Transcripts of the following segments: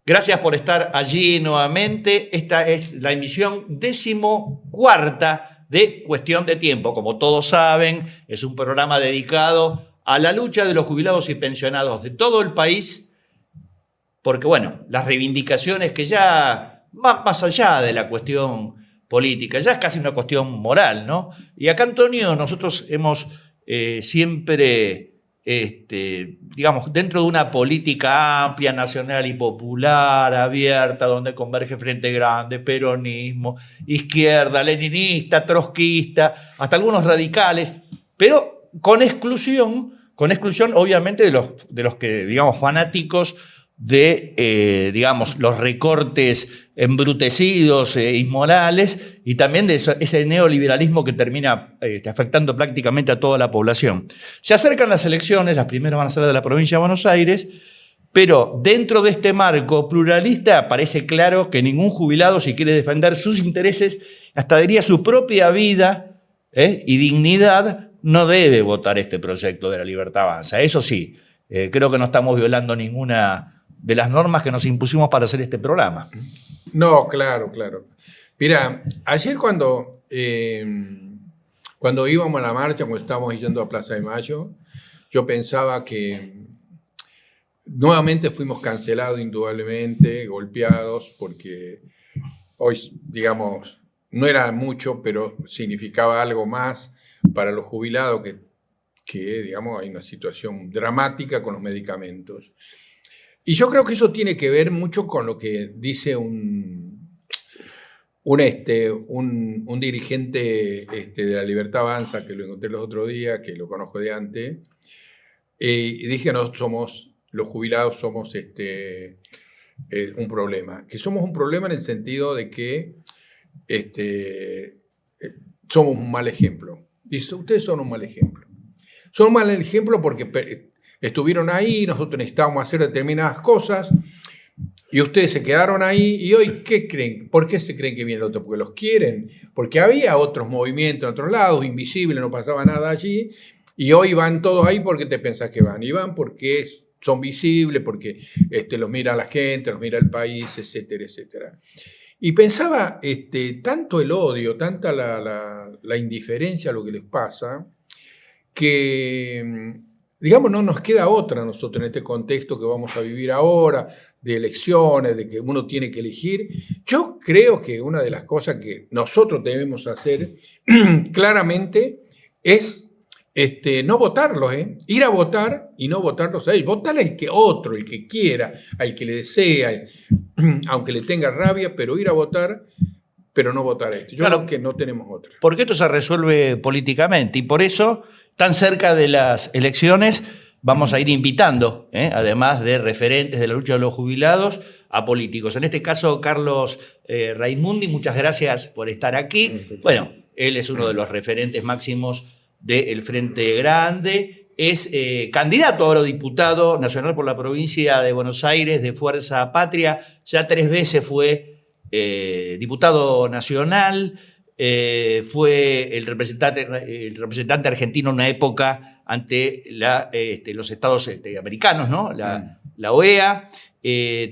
Gracias por estar allí nuevamente. Esta es la emisión 14ª de Cuestión de Tiempo. Como todos saben, es un programa dedicado a la lucha de los jubilados y pensionados de todo el país, porque, bueno, las reivindicaciones que ya van más allá de la cuestión política, ya es casi una cuestión moral, ¿no? Y acá, Antonio, nosotros hemos siempre... digamos, dentro de una política amplia, nacional y popular, abierta, donde converge Frente Grande, peronismo, izquierda, leninista, trotskista, hasta algunos radicales, pero con exclusión obviamente de los que, digamos, fanáticos de, digamos, los recortes embrutecidos, inmorales, y también de ese neoliberalismo que termina afectando prácticamente a toda la población. Se acercan las elecciones, las primeras van a ser de la provincia de Buenos Aires, pero dentro de este marco pluralista parece claro que ningún jubilado, si quiere defender sus intereses, hasta diría su propia vida y dignidad, no debe votar este proyecto de La Libertad Avanza. Eso sí, creo que no estamos violando ninguna de las normas que nos impusimos para hacer este programa. No, claro. Mira, ayer cuando íbamos a la marcha, cuando estábamos yendo a Plaza de Mayo, yo pensaba que nuevamente fuimos cancelados indudablemente, golpeados, porque hoy, digamos, no era mucho, pero significaba algo más para los jubilados que digamos, hay una situación dramática con los medicamentos. Y yo creo que eso tiene que ver mucho con lo que dice un dirigente de La Libertad Avanza, que lo encontré los otros días, que lo conozco de antes, y dije, los jubilados somos un problema. Que somos un problema en el sentido de que somos un mal ejemplo. Dice, ustedes son un mal ejemplo. Son un mal ejemplo porque estuvieron ahí, nosotros necesitábamos hacer determinadas cosas y ustedes se quedaron ahí. ¿Y hoy qué creen? ¿Por qué se creen que viene el otro? Porque los quieren, porque había otros movimientos en otros lados, invisibles, no pasaba nada allí, y hoy van todos ahí porque te pensás que van. Y van porque son visibles, porque los mira la gente, los mira el país, etcétera, etcétera. Y pensaba, tanto el odio, tanta la indiferencia a lo que les pasa, que, digamos, no nos queda otra a nosotros en este contexto que vamos a vivir ahora, de elecciones, de que uno tiene que elegir. Yo creo que una de las cosas que nosotros debemos hacer claramente es no votarlos, ir a votar y no votarlos a ellos. Votar al que otro, el que quiera, al que le desea, aunque le tenga rabia, pero ir a votar, pero no votar a esto. Yo creo que no tenemos otra. Porque esto se resuelve políticamente y por eso, tan cerca de las elecciones, vamos a ir invitando, además de referentes de la lucha de los jubilados, a políticos. En este caso, Carlos Raimundi, muchas gracias por estar aquí. Bueno, él es uno de los referentes máximos del Frente Grande. Es candidato ahora a diputado nacional por la provincia de Buenos Aires de Fuerza Patria. Ya 3 veces fue diputado nacional. Fue el representante argentino en una época ante los estados americanos, ¿no? La OEA.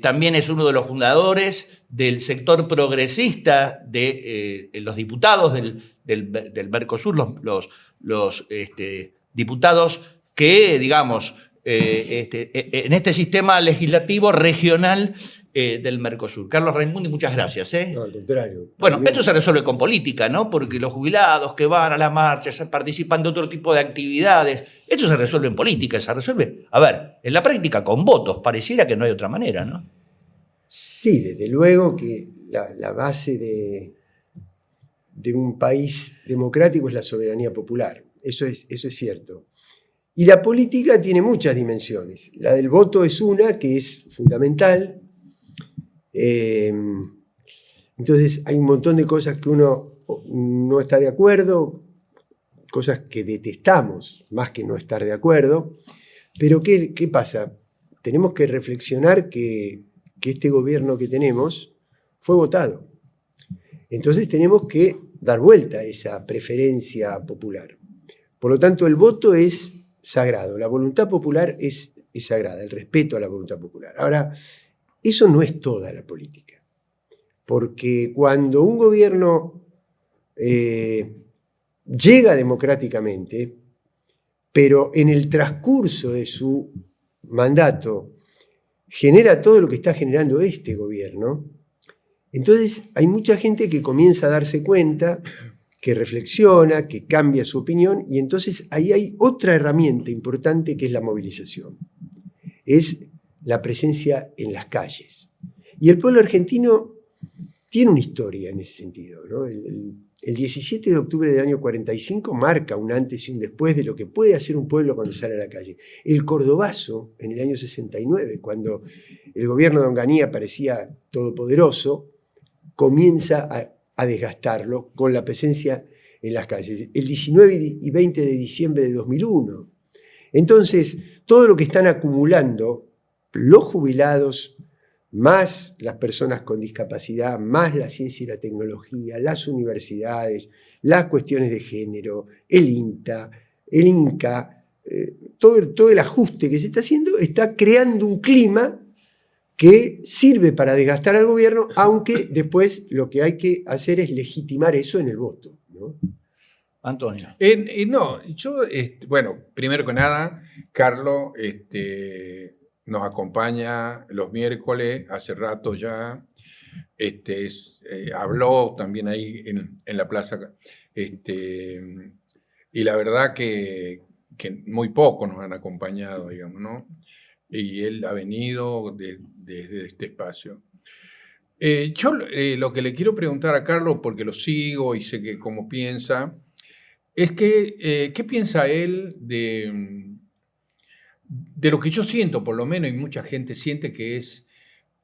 También es uno de los fundadores del sector progresista de los diputados del Mercosur, los diputados que, digamos, en este sistema legislativo regional del Mercosur. Carlos Raimundi, muchas gracias. No, al contrario. Bueno, esto se resuelve con política, ¿no? Porque los jubilados que van a las marchas participan de otro tipo de actividades. Esto se resuelve en política, se resuelve, a ver, en la práctica con votos. Pareciera que no hay otra manera, ¿no? Sí, desde luego que la base de un país democrático es la soberanía popular. Eso es cierto. Y la política tiene muchas dimensiones. La del voto es una que es fundamental. Entonces hay un montón de cosas que uno no está de acuerdo, cosas que detestamos más que no estar de acuerdo. Pero ¿qué pasa? Tenemos que reflexionar que este gobierno que tenemos fue votado. Entonces tenemos que dar vuelta a esa preferencia popular. Por lo tanto, el voto es sagrado, la voluntad popular es sagrada, el respeto a la voluntad popular. Ahora, eso no es toda la política. Porque cuando un gobierno llega democráticamente, pero en el transcurso de su mandato genera todo lo que está generando este gobierno, entonces hay mucha gente que comienza a darse cuenta, que reflexiona, que cambia su opinión, y entonces ahí hay otra herramienta importante que es la movilización. Es la presencia en las calles. Y el pueblo argentino tiene una historia en ese sentido, ¿no? El 17 de octubre del año 45 marca un antes y un después de lo que puede hacer un pueblo cuando sale a la calle. El cordobazo, en el año 69, cuando el gobierno de Onganía parecía todopoderoso, comienza a desgastarlo con la presencia en las calles. El 19 y 20 de diciembre de 2001. Entonces, todo lo que están acumulando los jubilados, más las personas con discapacidad, más la ciencia y la tecnología, las universidades, las cuestiones de género, el INTA, el INCA, todo el ajuste que se está haciendo está creando un clima que sirve para desgastar al gobierno, aunque después lo que hay que hacer es legitimar eso en el voto, ¿no? Antonio. No, yo, bueno, primero que nada, Carlos nos acompaña los miércoles, hace rato ya, habló también ahí en la plaza, y la verdad que muy pocos nos han acompañado, digamos, ¿no? Y él ha venido desde este espacio. Yo lo que le quiero preguntar a Carlos, porque lo sigo y sé que cómo piensa, es que, ¿qué piensa él de lo que yo siento, por lo menos, y mucha gente siente que es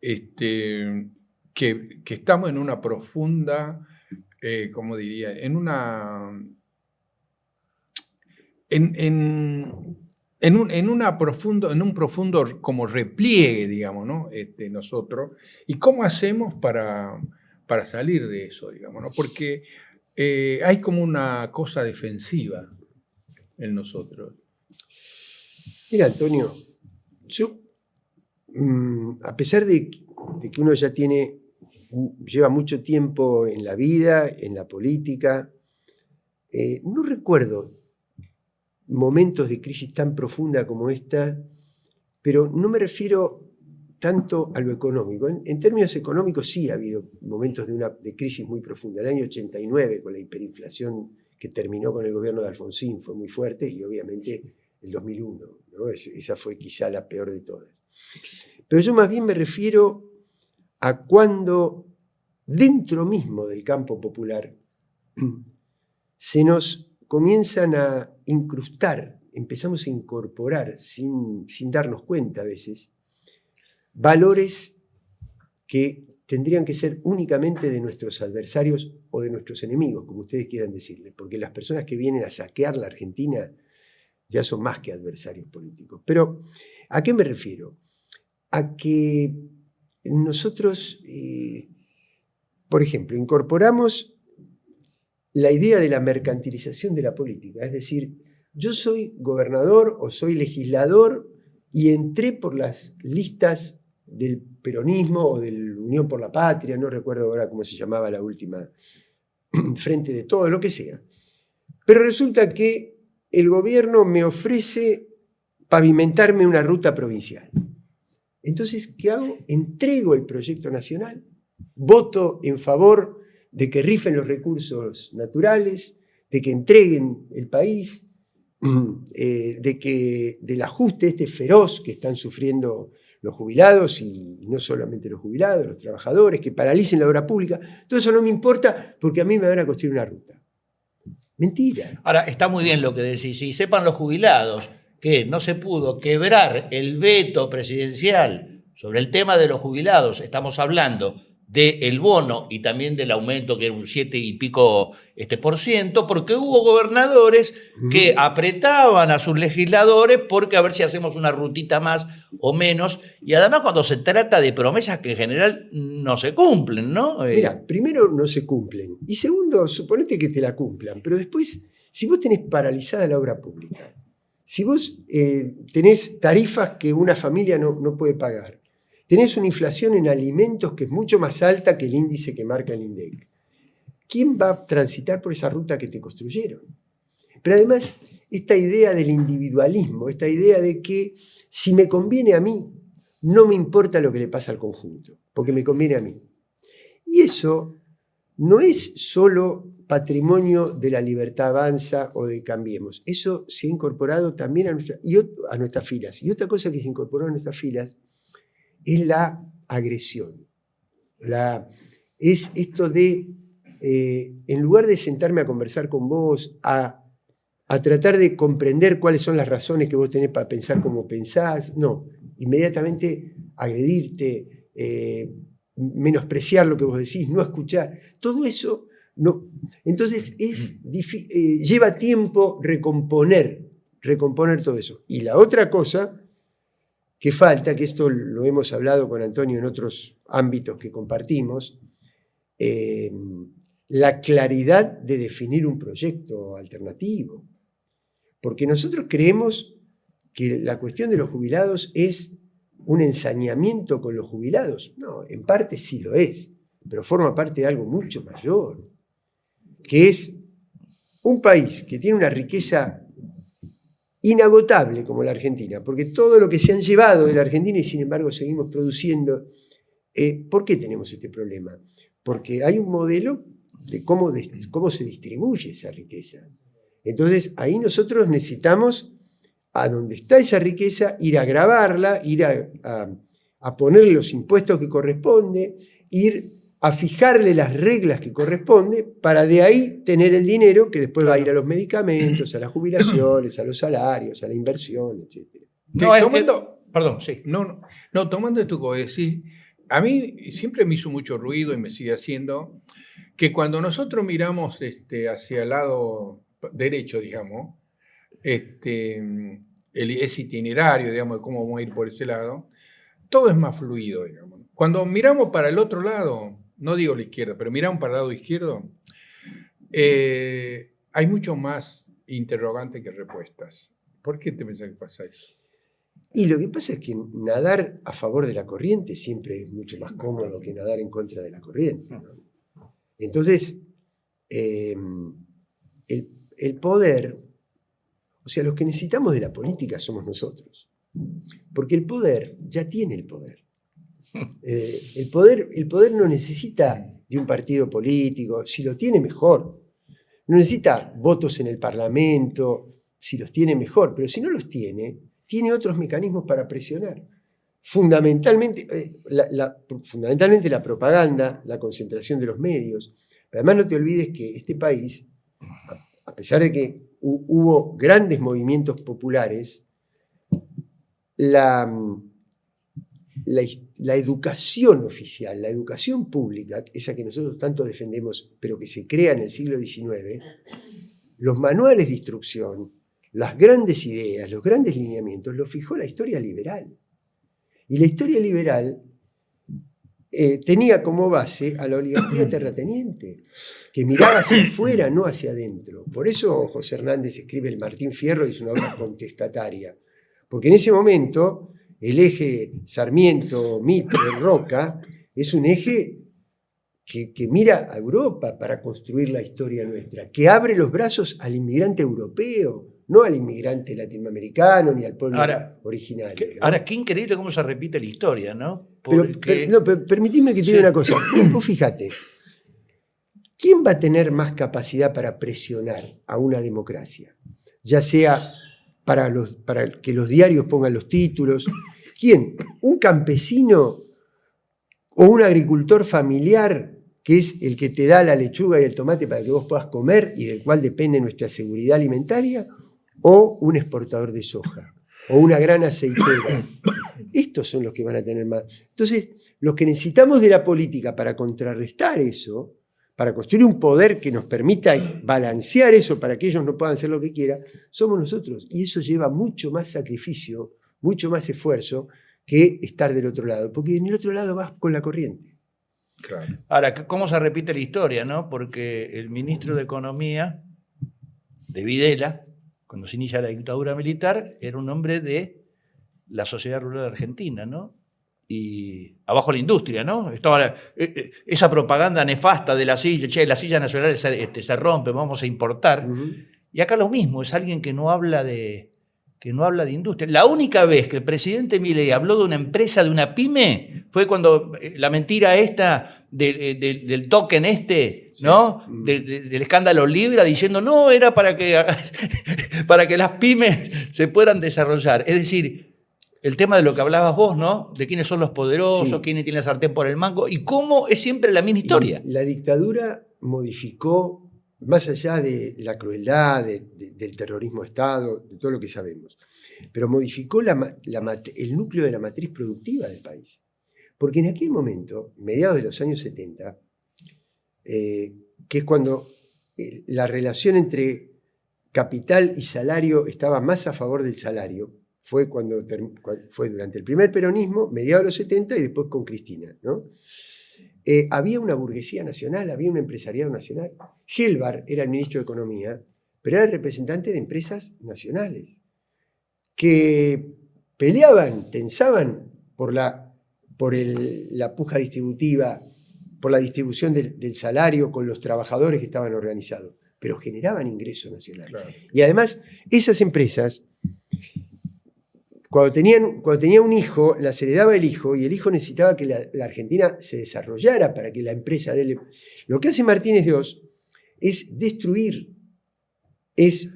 que estamos en una profunda, ¿cómo diría? En un profundo como repliegue, digamos, ¿no? Nosotros. ¿Y cómo hacemos para salir de eso, digamos, ¿no? Porque hay como una cosa defensiva en nosotros. Mira, Antonio, yo, a pesar de que uno ya lleva mucho tiempo en la vida, en la política, no recuerdo momentos de crisis tan profunda como esta, pero no me refiero tanto a lo económico. En términos económicos sí ha habido momentos de crisis muy profunda. El año 89, con la hiperinflación que terminó con el gobierno de Alfonsín, fue muy fuerte, y obviamente el 2001, ¿no? Esa fue quizá la peor de todas. Pero yo más bien me refiero a cuando dentro mismo del campo popular se nos comienzan a incrustar, empezamos a incorporar sin darnos cuenta a veces, valores que tendrían que ser únicamente de nuestros adversarios o de nuestros enemigos, como ustedes quieran decirle, porque las personas que vienen a saquear la Argentina ya son más que adversarios políticos. Pero, ¿a qué me refiero? A que nosotros, por ejemplo, incorporamos la idea de la mercantilización de la política, es decir, yo soy gobernador o soy legislador y entré por las listas del peronismo o de la Unión por la Patria, no recuerdo ahora cómo se llamaba la última, Frente de Todo, lo que sea. Pero resulta que el gobierno me ofrece pavimentarme una ruta provincial. Entonces, ¿qué hago? Entrego el proyecto nacional, voto en favor de que rifen los recursos naturales, de que entreguen el país, del ajuste feroz que están sufriendo los jubilados, y no solamente los jubilados, los trabajadores, que paralicen la obra pública. Todo eso no me importa porque a mí me van a construir una ruta. Mentira. Ahora, está muy bien lo que decís, y sepan los jubilados que no se pudo quebrar el veto presidencial sobre el tema de los jubilados. Estamos hablando del bono y también del aumento, que era un 7 y pico %, porque hubo gobernadores que apretaban a sus legisladores porque a ver si hacemos una rutita más o menos, y además cuando se trata de promesas que en general no se cumplen, ¿no? Mira, primero no se cumplen, y segundo, suponete que te la cumplan, pero después, si vos tenés paralizada la obra pública, si vos tenés tarifas que una familia no puede pagar, tenés una inflación en alimentos que es mucho más alta que el índice que marca el INDEC. ¿Quién va a transitar por esa ruta que te construyeron? Pero además, esta idea del individualismo, esta idea de que si me conviene a mí, no me importa lo que le pasa al conjunto, porque me conviene a mí. Y eso no es solo patrimonio de la Libertad Avanza o de Cambiemos. Eso se ha incorporado también a nuestras filas. Y otra cosa que se incorporó a nuestras filas es la agresión. Es esto de, en lugar de sentarme a conversar con vos, a tratar de comprender cuáles son las razones que vos tenés para pensar como pensás, no, inmediatamente agredirte, menospreciar lo que vos decís, no escuchar, todo eso, no. Entonces lleva tiempo recomponer todo eso. Y la otra cosa que falta, que esto lo hemos hablado con Antonio en otros ámbitos que compartimos, la claridad de definir un proyecto alternativo. Porque nosotros creemos que la cuestión de los jubilados es un ensañamiento con los jubilados. No, en parte sí lo es, pero forma parte de algo mucho mayor, que es un país que tiene una riqueza inagotable como la Argentina, porque todo lo que se han llevado de la Argentina y sin embargo seguimos produciendo. ¿Por qué tenemos este problema? Porque hay un modelo de cómo se distribuye esa riqueza. Entonces ahí nosotros necesitamos, a donde está esa riqueza, ir a grabarla, ir a ponerle los impuestos que corresponde, ir a fijarle las reglas que corresponde para de ahí tener el dinero que después va a ir a los medicamentos, a las jubilaciones, a los salarios, a la inversión, etc. Perdón, sí. No, tomando esto que decís, a mí siempre me hizo mucho ruido y me sigue haciendo que cuando nosotros miramos hacia el lado derecho, digamos, ese itinerario, digamos, de cómo vamos a ir por ese lado, todo es más fluido, digamos. Cuando miramos para el otro lado, no digo la izquierda, pero miramos para el lado izquierdo, hay mucho más interrogantes que respuestas. ¿Por qué te pensás que pasa eso? Y lo que pasa es que nadar a favor de la corriente siempre es mucho más cómodo que nadar en contra de la corriente, ¿no? Entonces, el poder, o sea, los que necesitamos de la política somos nosotros. Porque el poder ya tiene el poder. El poder no necesita de un partido político, si lo tiene mejor. No necesita votos en el Parlamento, si los tiene mejor, pero si no los tiene otros mecanismos para presionar. Fundamentalmente la propaganda, la concentración de los medios. Pero además no te olvides que este país, a pesar de que hubo grandes movimientos populares, la educación oficial, la educación pública, esa que nosotros tanto defendemos, pero que se crea en el siglo XIX, los manuales de instrucción, las grandes ideas, los grandes lineamientos, los fijó la historia liberal. Y la historia liberal tenía como base a la oligarquía terrateniente, que miraba hacia afuera, no hacia adentro. Por eso José Hernández escribe el Martín Fierro y es una obra contestataria. Porque en ese momento el eje Sarmiento, Mitre, Roca es un eje que mira a Europa para construir la historia nuestra, que abre los brazos al inmigrante europeo, no al inmigrante latinoamericano ni al pueblo originario. Ahora, qué increíble cómo se repite la historia, ¿no? Pero permitidme que te diga una cosa. Vos fíjate, ¿quién va a tener más capacidad para presionar a una democracia? Ya sea para que los diarios pongan los títulos. ¿Quién? ¿Un campesino o un agricultor familiar que es el que te da la lechuga y el tomate para que vos puedas comer y del cual depende nuestra seguridad alimentaria? ¿O un exportador de soja? ¿O una gran aceitera? Estos son los que van a tener más. Entonces, los que necesitamos de la política para contrarrestar eso, para construir un poder que nos permita balancear eso para que ellos no puedan hacer lo que quieran, somos nosotros. Y eso lleva mucho más sacrificio, mucho más esfuerzo que estar del otro lado. Porque en el otro lado vas con la corriente. Claro. Ahora, ¿cómo se repite la historia, no? Porque el ministro de Economía de Videla, cuando se inicia la dictadura militar, era un hombre de la sociedad rural argentina, ¿no? y abajo la industria, ¿no? Estaba esa propaganda nefasta de la silla, che, las sillas nacionales se rompen, vamos a importar. Y acá lo mismo, es alguien que no habla de industria. La única vez que el presidente Milei habló de una empresa, de una pyme, fue cuando la mentira esta del token ¿no? Del escándalo Libra, diciendo, no, era para que las pymes se puedan desarrollar. Es decir, el tema de lo que hablabas vos, ¿no? De quiénes son los poderosos, quiénes tienen la sartén por el mango, y cómo es siempre la misma historia. Y la dictadura modificó, más allá de la crueldad, del terrorismo de Estado, de todo lo que sabemos, pero modificó el núcleo de la matriz productiva del país. Porque en aquel momento, mediados de los años 70, que es cuando la relación entre capital y salario estaba más a favor del salario, fue durante el primer peronismo, mediados de los 70 y después con Cristina, ¿no? Había una burguesía nacional, había un empresariado nacional. Gelbar era el ministro de Economía, pero era el representante de empresas nacionales que peleaban, tensaban por la puja distributiva, por la distribución del salario con los trabajadores que estaban organizados, pero generaban ingreso nacional. Claro. Y además, esas empresas, cuando tenía un hijo, las heredaba el hijo, y el hijo necesitaba que la Argentina se desarrollara para que la empresa de él... Lo que hace Martínez de Oz es destruir, es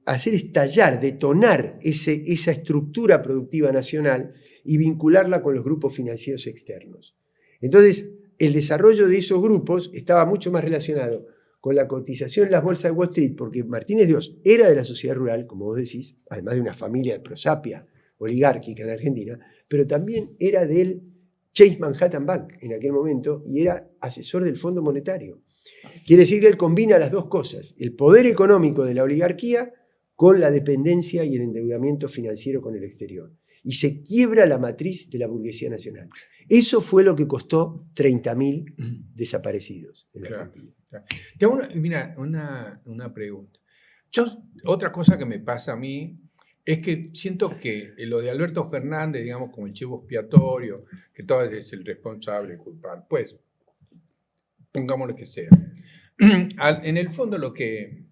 hacer estallar, detonar esa estructura productiva nacional y vincularla con los grupos financieros externos. Entonces, el desarrollo de esos grupos estaba mucho más relacionado con la cotización en las bolsas de Wall Street, porque Martínez de Oz era de la sociedad rural, como vos decís, además de una familia de prosapia oligárquica en Argentina, pero también era del Chase Manhattan Bank en aquel momento y era asesor del Fondo Monetario. Quiere decir que él combina las dos cosas, el poder económico de la oligarquía con la dependencia y el endeudamiento financiero con el exterior. Y se quiebra la matriz de la burguesía nacional. Eso fue lo que costó 30.000 desaparecidos en la Argentina. Tengo una pregunta. Otra cosa que me pasa a mí es que siento que lo de Alberto Fernández, digamos, como el chivo expiatorio, que todo es el responsable, culpable, pues, pongámoslo que sea. En el fondo lo que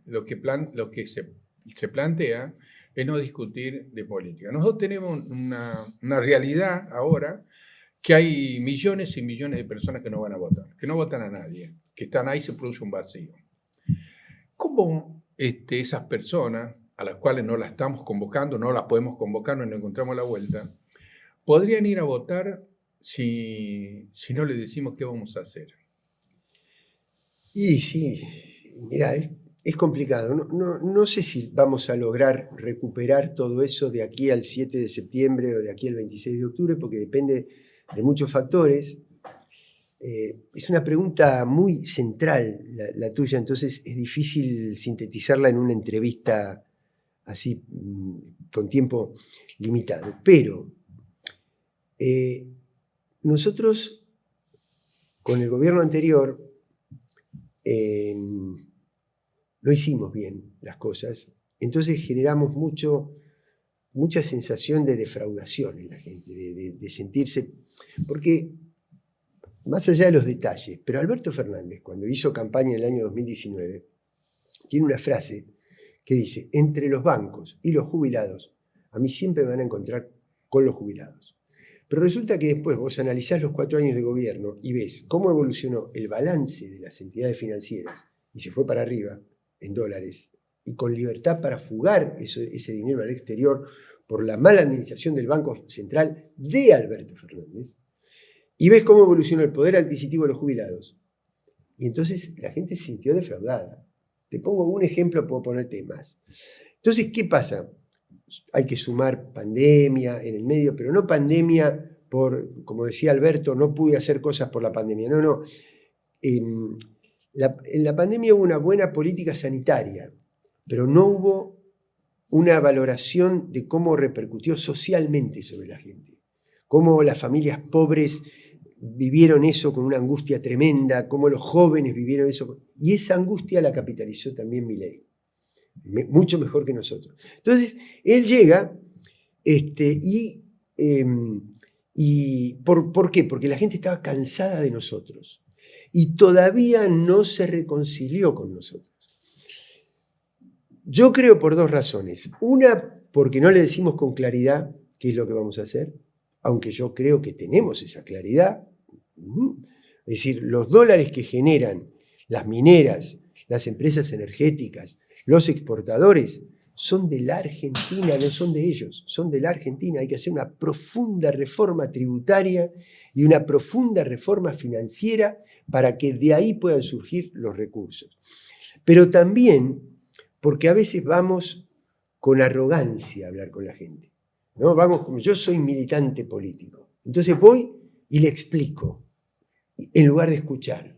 se plantea es no discutir de política. Nosotros tenemos una realidad ahora que hay millones y millones de personas que no van a votar, que no votan a nadie, que están ahí, se produce un vacío. ¿Cómo esas personas, a las cuales no las estamos convocando, no las podemos convocar, no nos encontramos la vuelta, podrían ir a votar si no les decimos qué vamos a hacer? Y sí, mira, es complicado. No sé si vamos a lograr recuperar todo eso de aquí al 7 de septiembre o de aquí al 26 de octubre, porque depende de muchos factores. Es una pregunta muy central la tuya, entonces es difícil sintetizarla en una entrevista así con tiempo limitado. Pero nosotros, con el gobierno anterior, no hicimos bien las cosas, entonces generamos mucha sensación de defraudación en la gente, de sentirse... Porque, más allá de los detalles, pero Alberto Fernández, cuando hizo campaña en el año 2019, tiene una frase que dice, entre los bancos y los jubilados, a mí siempre me van a encontrar con los jubilados. Pero resulta que después vos analizás los 4 años de gobierno y ves cómo evolucionó el balance de las entidades financieras y se fue para arriba en dólares y con libertad para fugar ese dinero al exterior por la mala administración del Banco Central de Alberto Fernández, y ves cómo evolucionó el poder adquisitivo de los jubilados. Y entonces la gente se sintió defraudada. Te pongo un ejemplo, puedo ponerte más. Entonces, ¿qué pasa? Hay que sumar pandemia en el medio, pero no pandemia como decía Alberto, no pude hacer cosas por la pandemia. No. En la pandemia hubo una buena política sanitaria, pero no hubo una valoración de cómo repercutió socialmente sobre la gente. Cómo las familias pobres vivieron eso con una angustia tremenda, cómo los jóvenes vivieron eso. Y esa angustia la capitalizó también Milei, mucho mejor que nosotros. Entonces, él llega y ¿Y por qué? Porque la gente estaba cansada de nosotros y todavía no se reconcilió con nosotros. Yo creo por dos razones. Una, porque no le decimos con claridad qué es lo que vamos a hacer, aunque yo creo que tenemos esa claridad. Es decir, los dólares que generan las mineras, las empresas energéticas, los exportadores, son de la Argentina, no son de ellos, son de la Argentina. Hay que hacer una profunda reforma tributaria y una profunda reforma financiera para que de ahí puedan surgir los recursos. Pero también porque a veces vamos con arrogancia a hablar con la gente, ¿no? Vamos como yo soy militante político. Entonces voy y le explico, en lugar de escuchar.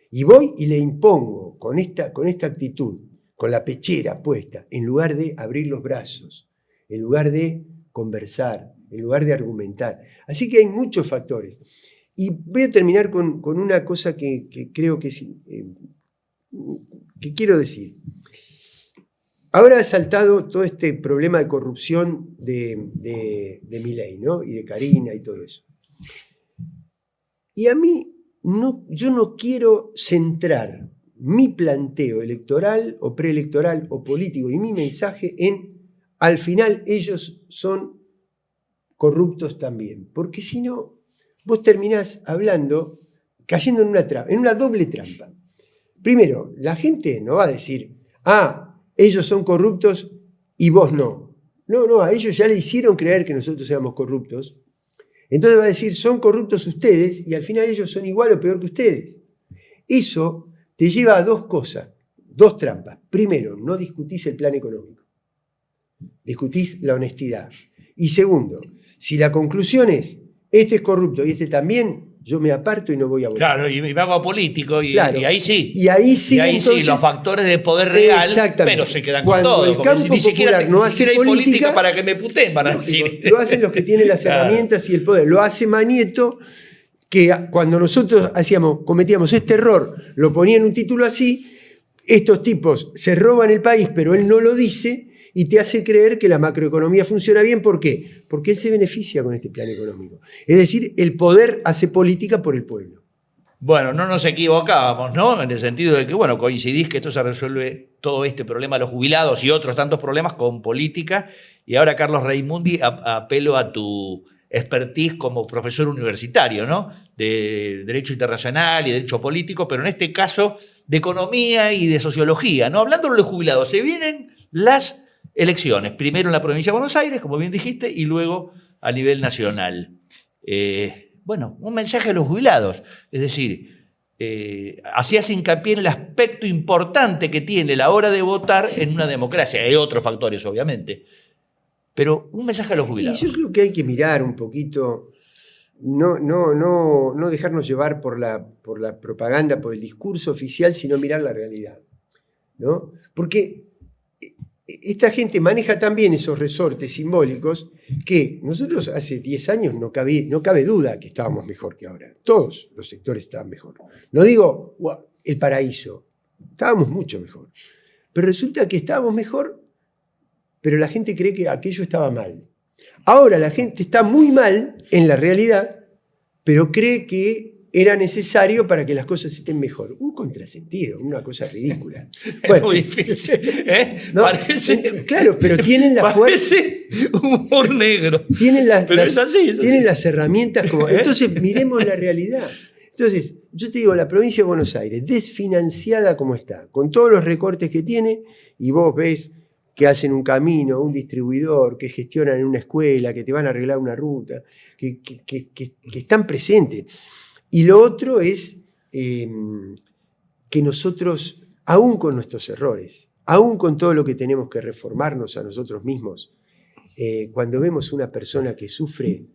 Y voy y le impongo con esta actitud, con la pechera puesta, en lugar de abrir los brazos, en lugar de conversar, en lugar de argumentar. Así que hay muchos factores. Y voy a terminar con una cosa que creo que quiero decir. Ahora ha saltado todo este problema de corrupción de Milei, ¿no? Y de Karina y todo eso. Y a mí, yo no quiero centrar mi planteo electoral o preelectoral o político y mi mensaje en, al final ellos son corruptos también. Porque si no, vos terminás hablando, cayendo en una doble trampa. Primero, la gente no va a decir, ellos son corruptos y vos no. No, a ellos ya le hicieron creer que nosotros éramos corruptos. Entonces va a decir, son corruptos ustedes y al final ellos son igual o peor que ustedes. Eso te lleva a dos cosas, dos trampas. Primero, no discutís el plan económico. Discutís la honestidad. Y segundo, si la conclusión es, este es corrupto y este también, yo me aparto y no voy a votar. Claro, y me hago apolítico y Claro. ahí sí. Y ahí sí, entonces, los factores de poder real, pero se quedan con todo. Cuando el campo popular no hace hay política para que me puteen, van a decir. lo hacen los que tienen las herramientas y el poder. Lo hace Manieto, que cuando nosotros cometíamos este error, lo ponía en un título así, estos tipos se roban el país, pero él no lo dice, y te hace creer que la macroeconomía funciona bien. ¿Por qué? Porque él se beneficia con este plan económico. Es decir, el poder hace política por el pueblo. Bueno, no nos equivocábamos, ¿no? En el sentido de que, bueno, coincidís que esto se resuelve, todo este problema de los jubilados y otros tantos problemas con política. Y ahora, Carlos Reimundi, apelo a tu expertise como profesor universitario, ¿no? De Derecho Internacional y Derecho Político, pero en este caso de Economía y de Sociología, ¿no? Hablando de los jubilados, se vienen las elecciones, primero en la provincia de Buenos Aires, como bien dijiste, y luego a nivel nacional. Bueno, un mensaje a los jubilados, es decir, hacías hincapié en el aspecto importante que tiene la hora de votar en una democracia. Hay otros factores, obviamente, pero un mensaje a los jubilados. Y yo creo que hay que mirar un poquito, no dejarnos llevar por la propaganda, por el discurso oficial, sino mirar la realidad, ¿no? Porque esta gente maneja también esos resortes simbólicos que nosotros hace 10 años no cabe duda que estábamos mejor que ahora. Todos los sectores estaban mejor. No digo el paraíso, estábamos mucho mejor. Pero resulta que estábamos mejor, pero la gente cree que aquello estaba mal. Ahora la gente está muy mal en la realidad, pero cree que era necesario para que las cosas estén mejor. Un contrasentido, una cosa ridícula. Bueno, es muy difícil, ¿eh? ¿no? Parece, claro, pero tienen la fuerza. Parece humor negro. Pero es así. Tienen las herramientas como. Entonces, miremos la realidad. Entonces, yo te digo, la provincia de Buenos Aires, desfinanciada como está, con todos los recortes que tiene, y vos ves que hacen un camino, un distribuidor, que gestionan en una escuela, que te van a arreglar una ruta, que están presentes. Y lo otro es que nosotros, aún con nuestros errores, aún con todo lo que tenemos que reformarnos a nosotros mismos, cuando vemos una persona que sufre,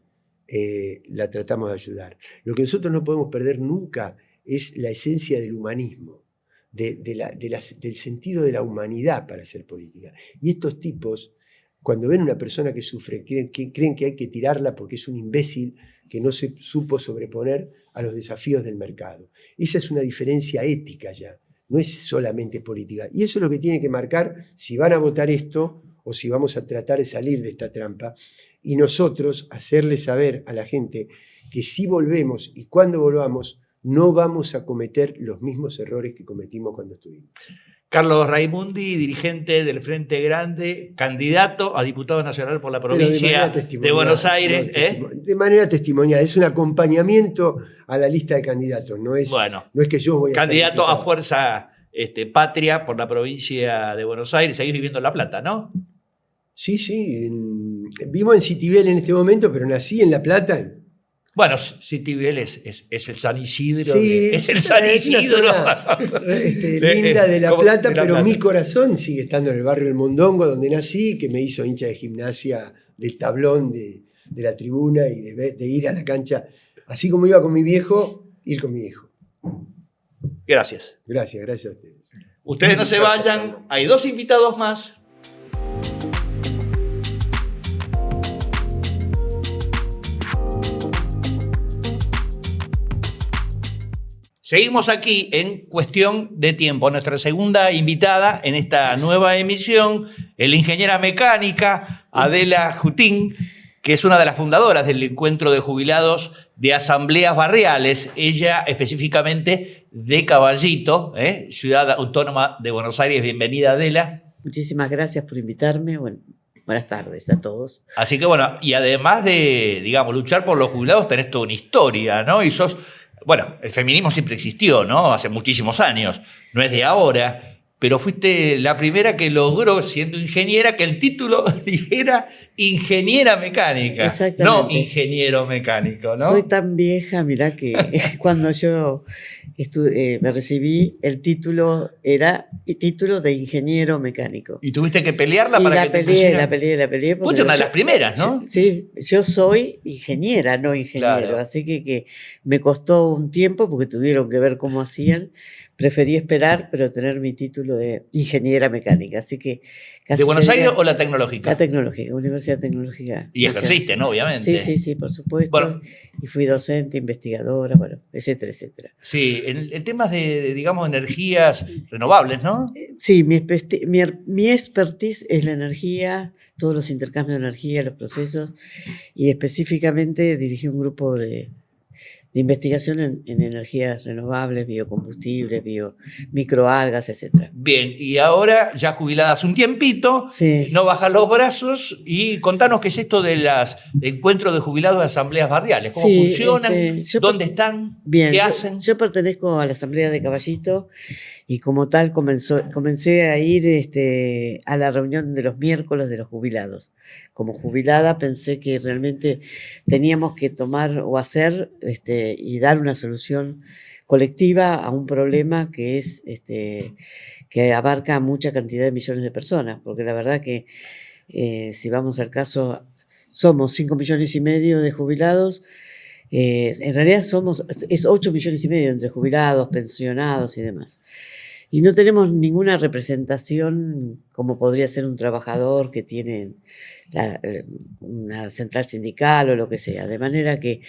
la tratamos de ayudar. Lo que nosotros no podemos perder nunca es la esencia del humanismo, del sentido de la humanidad para hacer política. Y estos tipos, cuando ven una persona que sufre, creen que hay que tirarla porque es un imbécil que no se supo sobreponer a los desafíos del mercado. Esa es una diferencia ética ya, no es solamente política. Y eso es lo que tiene que marcar si van a votar esto o si vamos a tratar de salir de esta trampa, y nosotros hacerle saber a la gente que si volvemos y cuando volvamos, no vamos a cometer los mismos errores que cometimos cuando estuvimos. Carlos Raimundi, dirigente del Frente Grande, candidato a diputado nacional por la provincia de Buenos Aires. De manera testimonial, es un acompañamiento a la lista de candidatos, no es que yo voy a ser candidato a Fuerza Patria por la provincia de Buenos Aires. Seguís viviendo en La Plata, ¿no? Sí, vivo en Citibel en este momento, pero nací en La Plata. Bueno, Citibel es el San Isidro. Sí, es el San Isidro. Linda de La Plata, pero mi corazón sigue estando en el barrio del Mondongo, donde nací, que me hizo hincha de Gimnasia del tablón de la tribuna y de ir a la cancha. Así como iba con mi viejo, ir con mi hijo. Gracias. Gracias a ustedes. Ustedes no se vayan, hay 2 invitados más. Seguimos aquí en Cuestión de Tiempo. Nuestra segunda invitada en esta nueva emisión, la ingeniera mecánica Adela Jutín, que es una de las fundadoras del Encuentro de Jubilados de Asambleas Barriales, ella específicamente de Caballito, Ciudad Autónoma de Buenos Aires. Bienvenida, Adela. Muchísimas gracias por invitarme. Bueno, buenas tardes a todos. Así que bueno, y además de, digamos, luchar por los jubilados, tenés toda una historia, ¿no? Y sos... Bueno, el feminismo siempre existió, ¿no? Hace muchísimos años, no es de ahora, pero fuiste la primera que logró, siendo ingeniera, que el título dijera ingeniera mecánica, no ingeniero mecánico, ¿no? Soy tan vieja, mirá, que cuando yo me recibí, el título era título de ingeniero mecánico. ¿Y tuviste que pelearla y para que te pusieran? La peleé. Fuiste una de las primeras, ¿no? Sí, yo soy ingeniera, no ingeniero, claro. Así que me costó un tiempo porque tuvieron que ver cómo hacían. Preferí esperar, pero tener mi título de ingeniera mecánica, así que... ¿De Buenos Aires o la Tecnológica? La Tecnológica, Universidad Tecnológica. Y ejerciste, ¿no? Obviamente. Sí, por supuesto. Bueno, y fui docente, investigadora, bueno, etcétera. Sí, en temas de, digamos, energías renovables, ¿no? Sí, mi expertise es la energía, todos los intercambios de energía, los procesos, y específicamente dirigí un grupo de investigación en energías renovables, biocombustibles, microalgas, etc. Bien, y ahora ya jubilada hace un tiempito, sí. No bajas los brazos y contanos qué es esto de los encuentros de jubilados de asambleas barriales, cómo funcionan, dónde están, bien, qué hacen. Yo pertenezco a la Asamblea de Caballito y como tal comencé a ir a la reunión de los miércoles de los jubilados. Como jubilada pensé que realmente teníamos que tomar o hacer y dar una solución colectiva a un problema que es que abarca mucha cantidad de millones de personas, porque la verdad que si vamos al caso, somos 5,5 millones de jubilados. En realidad es 8,5 millones entre jubilados, pensionados y demás. Y no tenemos ninguna representación como podría ser un trabajador que tiene una central sindical o lo que sea. De manera que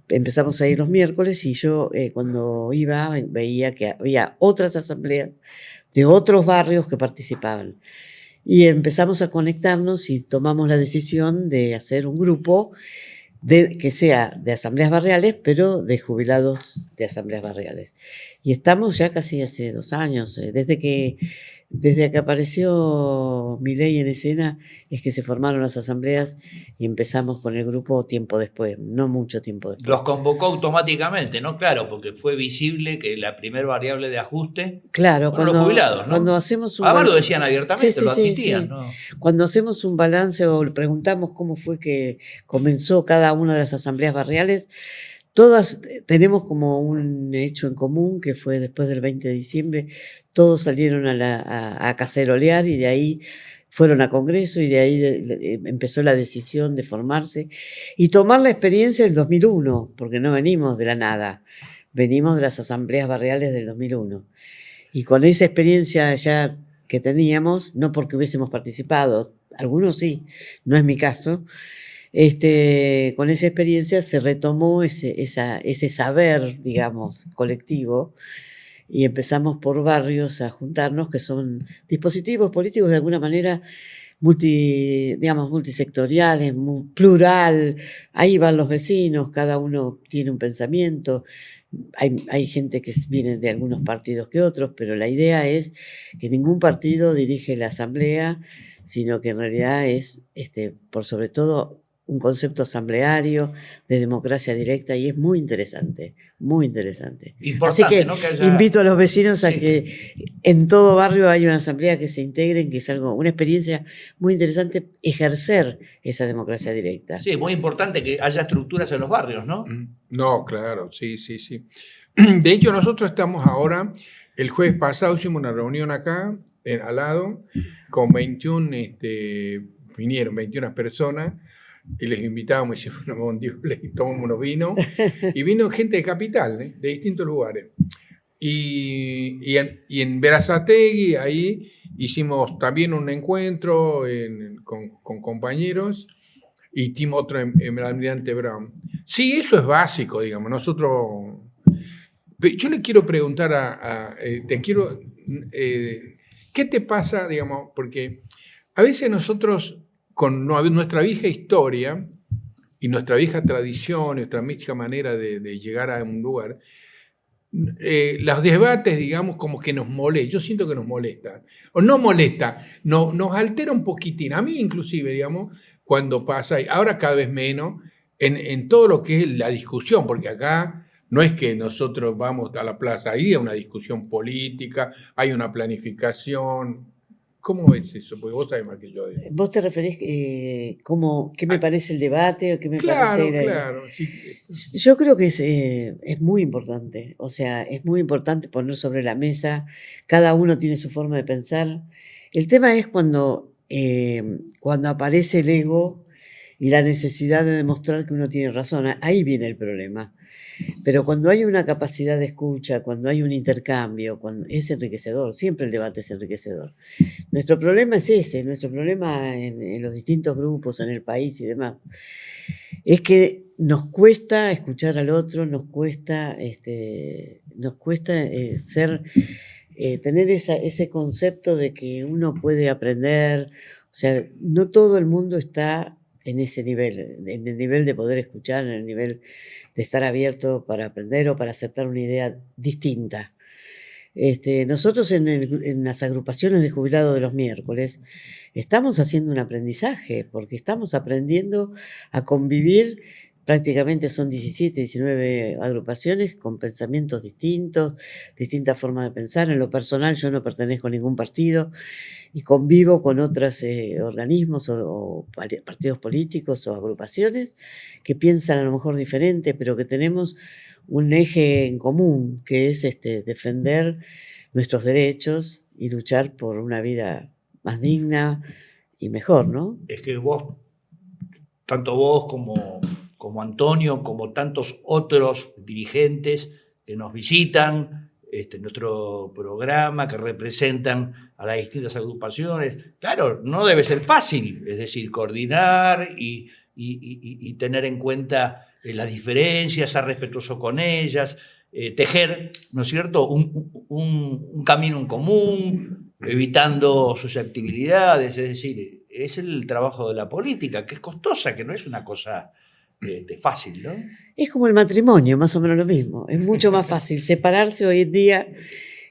empezamos a ir los miércoles y yo cuando iba veía que había otras asambleas de otros barrios que participaban. Y empezamos a conectarnos y tomamos la decisión de hacer un grupo que sea de asambleas barriales, pero de jubilados de asambleas barriales. Y estamos ya casi hace 2 años, desde que apareció Milei en escena, es que se formaron las asambleas y empezamos con el grupo tiempo después, no mucho tiempo después. Los convocó automáticamente, ¿no? Claro, porque fue visible que la primer variable de ajuste fueron los jubilados, ¿no? Cuando hacemos además lo decían abiertamente, sí, lo admitían, sí. ¿no? Cuando hacemos un balance o le preguntamos cómo fue que comenzó cada una de las asambleas barriales, todas tenemos como un hecho en común, que fue después del 20 de diciembre, todos salieron a cacerolear y de ahí fueron a Congreso y de ahí empezó la decisión de formarse y tomar la experiencia del 2001, porque no venimos de la nada, venimos de las asambleas barriales del 2001. Y con esa experiencia ya que teníamos, no porque hubiésemos participado, algunos sí, no es mi caso, con esa experiencia se retomó ese saber, digamos, colectivo, y empezamos por barrios a juntarnos, que son dispositivos políticos de alguna manera digamos, multisectorial, plural, ahí van los vecinos, cada uno tiene un pensamiento. Hay gente que viene de algunos partidos que otros, pero la idea es que ningún partido dirige la asamblea, sino que en realidad es, por sobre todo, un concepto asambleario de democracia directa, y es muy interesante, muy interesante. Importante, Así que, ¿no? Que haya... invito a los vecinos a Sí. que en todo barrio haya una asamblea, que se integren, que es una experiencia muy interesante ejercer esa democracia directa. Sí, es muy importante que haya estructuras en los barrios, ¿no? No, claro, sí, sí, sí. De hecho, nosotros estamos ahora, el jueves pasado hicimos una reunión acá, al lado, con 21, vinieron 21 personas, y les invitábamos, hicimos una mondiola y tomamos unos vinos, y vino gente de capital, de distintos lugares. Y en Berazategui, ahí hicimos también un encuentro con compañeros, y hicimos otro en Almirante Brown. Sí, eso es básico, digamos. Nosotros... Yo le quiero preguntar ¿qué te pasa, digamos? Porque a veces nosotros, con nuestra vieja historia y nuestra vieja tradición, nuestra mística manera de llegar a un lugar, los debates, digamos, como que nos molestan. Yo siento que nos molestan. O no molesta, nos altera un poquitín. A mí inclusive, digamos, cuando pasa, y ahora cada vez menos, en todo lo que es la discusión, porque acá no es que nosotros vamos a la plaza, ahí hay una discusión política, hay una planificación. ¿Cómo es eso? Porque vos sabés más que yo. ¿Vos te referís qué me parece el debate o qué me Claro, parece? claro. Sí. Yo creo que es muy importante, o sea, es muy importante poner sobre la mesa, cada uno tiene su forma de pensar. El tema es cuando aparece el ego y la necesidad de demostrar que uno tiene razón, ahí viene el problema. Pero cuando hay una capacidad de escucha, cuando hay un intercambio, es enriquecedor, siempre el debate es enriquecedor. Nuestro problema es ese, nuestro problema en los distintos grupos, en el país y demás, es que nos cuesta escuchar al otro, nos cuesta tener ese concepto de que uno puede aprender. O sea, no todo el mundo está en ese nivel, en el nivel de poder escuchar, en el nivel de estar abierto para aprender o para aceptar una idea distinta. Nosotros en las agrupaciones de jubilados de los miércoles estamos haciendo un aprendizaje, porque estamos aprendiendo a convivir. Prácticamente son 17, 19 agrupaciones con pensamientos distintos, distintas formas de pensar. En lo personal yo no pertenezco a ningún partido y convivo con otros organismos o partidos políticos o agrupaciones que piensan a lo mejor diferente, pero que tenemos un eje en común, que es defender nuestros derechos y luchar por una vida más digna y mejor, ¿no? Es que tanto vos como Antonio, como tantos otros dirigentes que nos visitan en nuestro programa, que representan a las distintas agrupaciones. Claro, no debe ser fácil, es decir, coordinar y tener en cuenta las diferencias, ser respetuoso con ellas, tejer, ¿no es cierto?, un camino en común, evitando susceptibilidades, es decir, es el trabajo de la política, que es costosa, que no es una cosa fácil, ¿no? Es como el matrimonio, más o menos lo mismo. Es mucho más fácil separarse hoy en día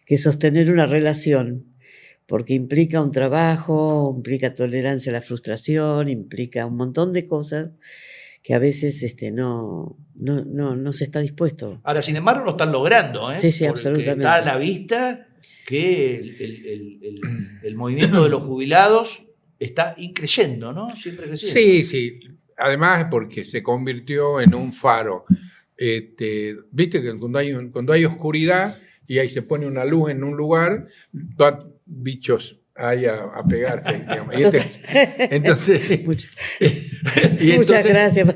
que sostener una relación, porque implica un trabajo, implica tolerancia a la frustración, implica un montón de cosas que a veces no se está dispuesto. Ahora, sin embargo, lo están logrando, ¿eh? Sí, sí, Porque absolutamente. está a la vista que el movimiento de los jubilados está increyendo, ¿no? Siempre creciendo. Sí, sí. Además, porque se convirtió en un faro. Viste que cuando hay oscuridad y ahí se pone una luz en un lugar, bichos hay a pegarse. Digamos. Entonces, muchas gracias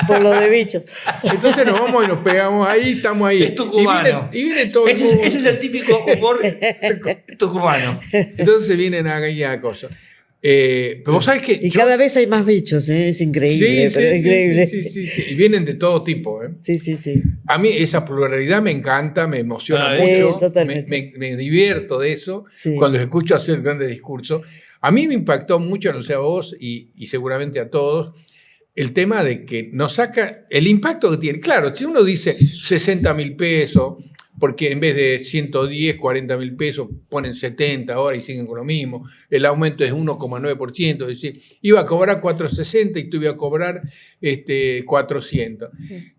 por lo de bichos. Entonces nos vamos y nos pegamos ahí, estamos ahí. Es tucumano. Y viene todo ese es el típico humor tucumano. Entonces vienen a cosas. Pero vos sabés que cada vez hay más bichos, es increíble. Sí, pero sí, increíble. Sí. Y vienen de todo tipo. Sí. A mí esa pluralidad me encanta, me emociona Sí, mucho. totalmente. Me divierto de eso Sí. cuando los escucho hacer grandes discursos. A mí me impactó mucho, no sé a vos y seguramente a todos, el tema de que nos saca el impacto que tiene. Claro, si uno dice 60.000 pesos, porque en vez de 110, 40.000 pesos ponen 70 ahora y siguen con lo mismo, el aumento es 1,9%, es decir, iba a cobrar 460 y tú ibas a cobrar 400.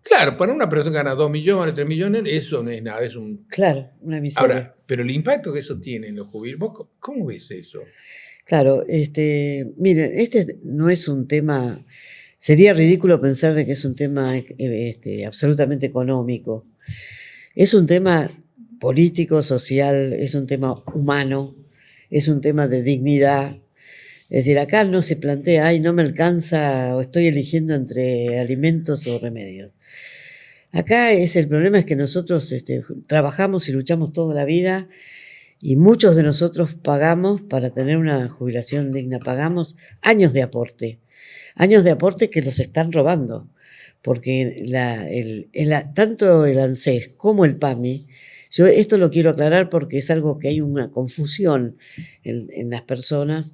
Claro, para una persona que gana 2 millones, 3 millones, eso no es nada, es un... Claro, una miseria. Ahora, pero el impacto que eso tiene en los jubilados, ¿vos cómo ves eso? Claro, miren, este no es un tema, sería ridículo pensar de que es un tema absolutamente económico. Es un tema político, social, es un tema humano, es un tema de dignidad. Es decir, acá no se plantea, ay, no me alcanza o estoy eligiendo entre alimentos o remedios. Acá el problema es que nosotros trabajamos y luchamos toda la vida y muchos de nosotros pagamos para tener una jubilación digna, pagamos años de aporte que los están robando, porque tanto el ANSES como el PAMI, yo esto lo quiero aclarar porque es algo que hay una confusión en las personas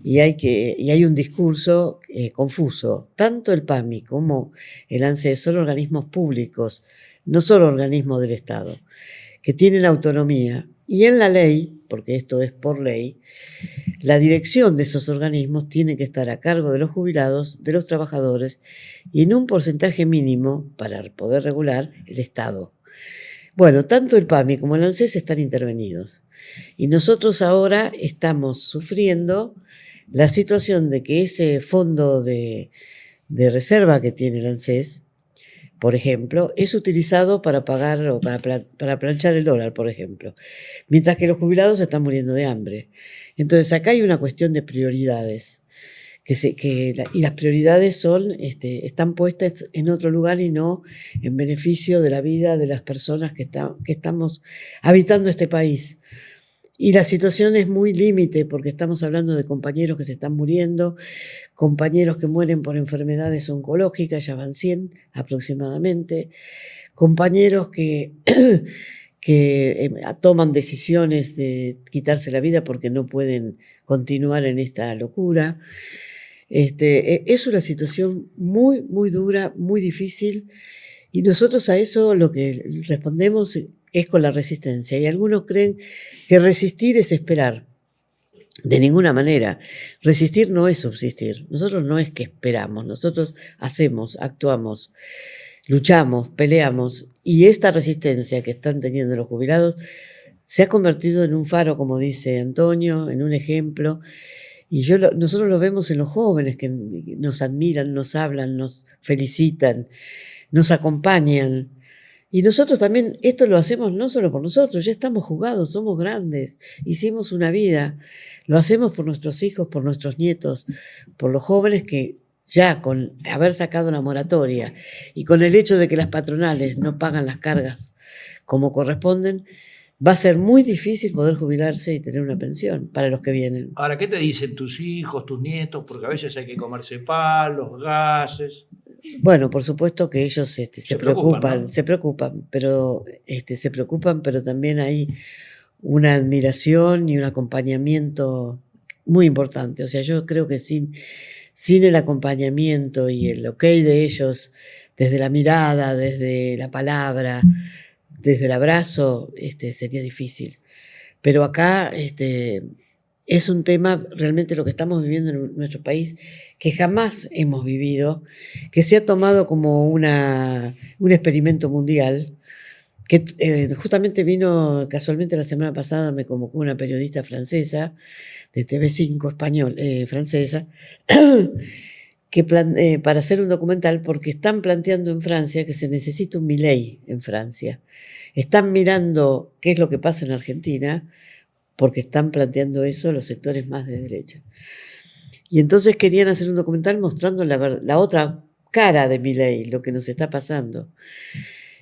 y hay un discurso confuso. Tanto el PAMI como el ANSES son organismos públicos, no son organismos del Estado, que tienen autonomía. Y en la ley, porque esto es por ley, la dirección de esos organismos tiene que estar a cargo de los jubilados, de los trabajadores y en un porcentaje mínimo, para poder regular, el Estado. Bueno, tanto el PAMI como el ANSES están intervenidos. Y nosotros ahora estamos sufriendo la situación de que ese fondo de reserva que tiene el ANSES, por ejemplo, es utilizado para pagar o para planchar el dólar, por ejemplo, mientras que los jubilados están muriendo de hambre. Entonces, acá hay una cuestión de prioridades, y las prioridades están puestas en otro lugar y no en beneficio de la vida de las personas que estamos habitando este país. Y la situación es muy límite porque estamos hablando de compañeros que se están muriendo, compañeros que mueren por enfermedades oncológicas, ya van 100 aproximadamente, compañeros que toman decisiones de quitarse la vida porque no pueden continuar en esta locura. Es una situación muy, muy dura, muy difícil, y nosotros a eso lo que respondemos es con la resistencia. Y algunos creen que resistir es esperar. De ninguna manera. Resistir no es subsistir. Nosotros no es que esperamos, nosotros hacemos, actuamos, luchamos, peleamos, y esta resistencia que están teniendo los jubilados se ha convertido en un faro, como dice Antonio, en un ejemplo. Y nosotros lo vemos en los jóvenes que nos admiran, nos hablan, nos felicitan, nos acompañan. Y nosotros también esto lo hacemos no solo por nosotros, ya estamos jugados, somos grandes, hicimos una vida, lo hacemos por nuestros hijos, por nuestros nietos, por los jóvenes que ya con haber sacado una moratoria y con el hecho de que las patronales no pagan las cargas como corresponden, va a ser muy difícil poder jubilarse y tener una pensión para los que vienen. Ahora, ¿qué te dicen tus hijos, tus nietos? Porque a veces hay que comerse palos, gases. Bueno, por supuesto que ellos se preocupan, ¿no? se preocupan, pero también hay una admiración y un acompañamiento muy importante. O sea, yo creo que sin el acompañamiento y el ok de ellos, desde la mirada, desde la palabra, desde el abrazo, sería difícil. Pero acá es un tema, realmente lo que estamos viviendo en nuestro país, que jamás hemos vivido, que se ha tomado como un experimento mundial, que justamente vino casualmente la semana pasada, me convocó una periodista francesa, de TV5 español, francesa, para hacer un documental, porque están planteando en Francia que se necesita un Milei en Francia. Están mirando qué es lo que pasa en Argentina, porque están planteando eso los sectores más de derecha. Y entonces querían hacer un documental mostrando la otra cara de Milei, lo que nos está pasando.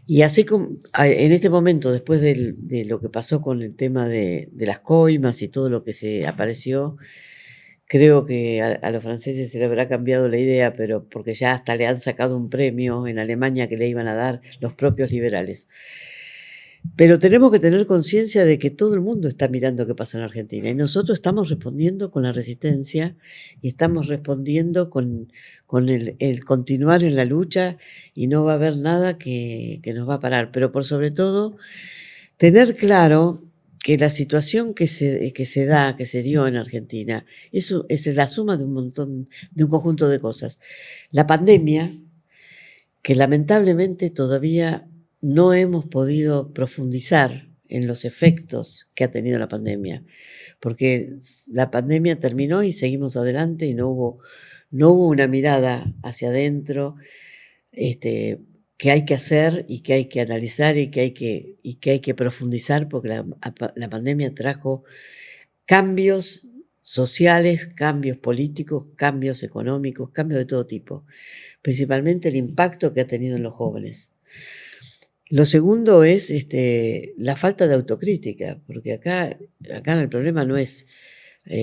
Y así como en este momento, después de lo que pasó con el tema de las coimas y todo lo que se apareció, creo que a los franceses se le habrá cambiado la idea, pero porque ya hasta le han sacado un premio en Alemania que le iban a dar los propios liberales. Pero tenemos que tener conciencia de que todo el mundo está mirando qué pasa en Argentina y nosotros estamos respondiendo con la resistencia y estamos respondiendo con el continuar en la lucha y no va a haber nada que nos va a parar. Pero por sobre todo, tener claro que la situación que se dio en Argentina, eso es la suma de un conjunto de cosas. La pandemia, que lamentablemente todavía no hemos podido profundizar en los efectos que ha tenido la pandemia, porque la pandemia terminó y seguimos adelante y no hubo una mirada hacia adentro, que hay que hacer y que hay que analizar y que hay que profundizar, porque la pandemia trajo cambios sociales, cambios políticos, cambios económicos, cambios de todo tipo, principalmente el impacto que ha tenido en los jóvenes. Lo segundo es la falta de autocrítica, porque acá el problema no es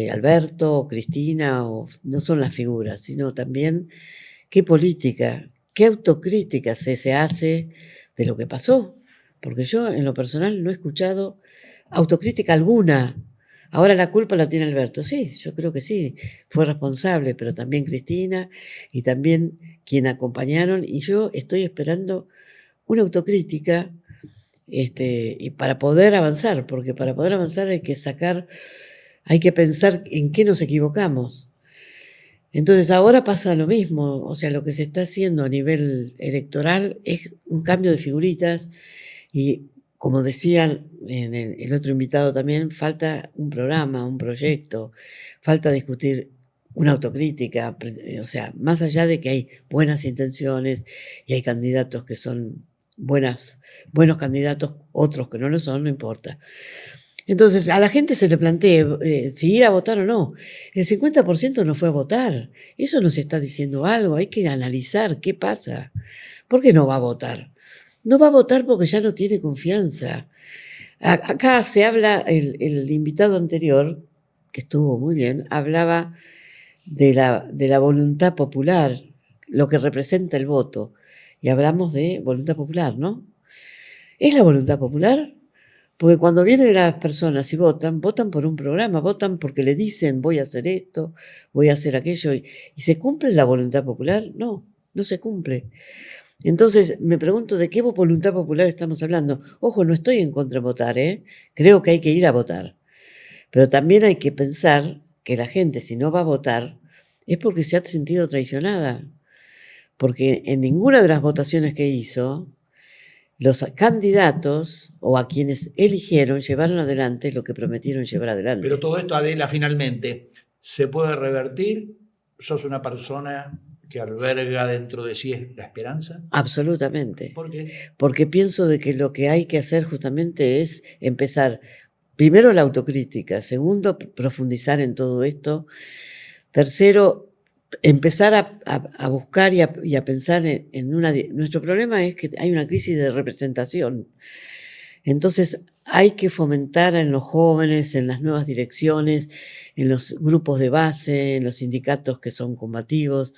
Alberto, Cristina, no son las figuras, sino también qué política, qué autocrítica se hace de lo que pasó. Porque yo, en lo personal, no he escuchado autocrítica alguna. Ahora la culpa la tiene Alberto. Sí, yo creo que sí, fue responsable, pero también Cristina y también quien acompañaron. Y yo estoy esperando una autocrítica y para poder avanzar, porque para poder avanzar hay que pensar en qué nos equivocamos. Entonces ahora pasa lo mismo, o sea, lo que se está haciendo a nivel electoral es un cambio de figuritas y, como decían el otro invitado también, falta un programa, un proyecto, falta discutir una autocrítica, o sea, más allá de que hay buenas intenciones y hay candidatos que son buenos candidatos, otros que no lo son, no importa. Entonces, a la gente se le plantea si ir a votar o no. El 50% no fue a votar. Eso nos está diciendo algo. Hay que analizar qué pasa. ¿Por qué no va a votar? No va a votar porque ya no tiene confianza. Acá se habla, el invitado anterior, que estuvo muy bien, hablaba de la voluntad popular, lo que representa el voto. Y hablamos de voluntad popular, ¿no? ¿Es la voluntad popular? Porque cuando vienen las personas y votan por un programa, votan porque le dicen voy a hacer esto, voy a hacer aquello. ¿Y se cumple la voluntad popular? No, no se cumple. Entonces me pregunto de qué voluntad popular estamos hablando. Ojo, no estoy en contra de votar, creo que hay que ir a votar. Pero también hay que pensar que la gente, si no va a votar, es porque se ha sentido traicionada. Porque en ninguna de las votaciones que hizo, los candidatos o a quienes eligieron llevaron adelante lo que prometieron llevar adelante. Pero todo esto, Adela, finalmente, ¿se puede revertir? ¿Sos una persona que alberga dentro de sí la esperanza? Absolutamente. ¿Por qué? Porque pienso de que lo que hay que hacer justamente es empezar, primero, la autocrítica, segundo, profundizar en todo esto, tercero, empezar a buscar y a pensar en una... Nuestro problema es que hay una crisis de representación. Entonces hay que fomentar en los jóvenes, en las nuevas direcciones, en los grupos de base, en los sindicatos que son combativos.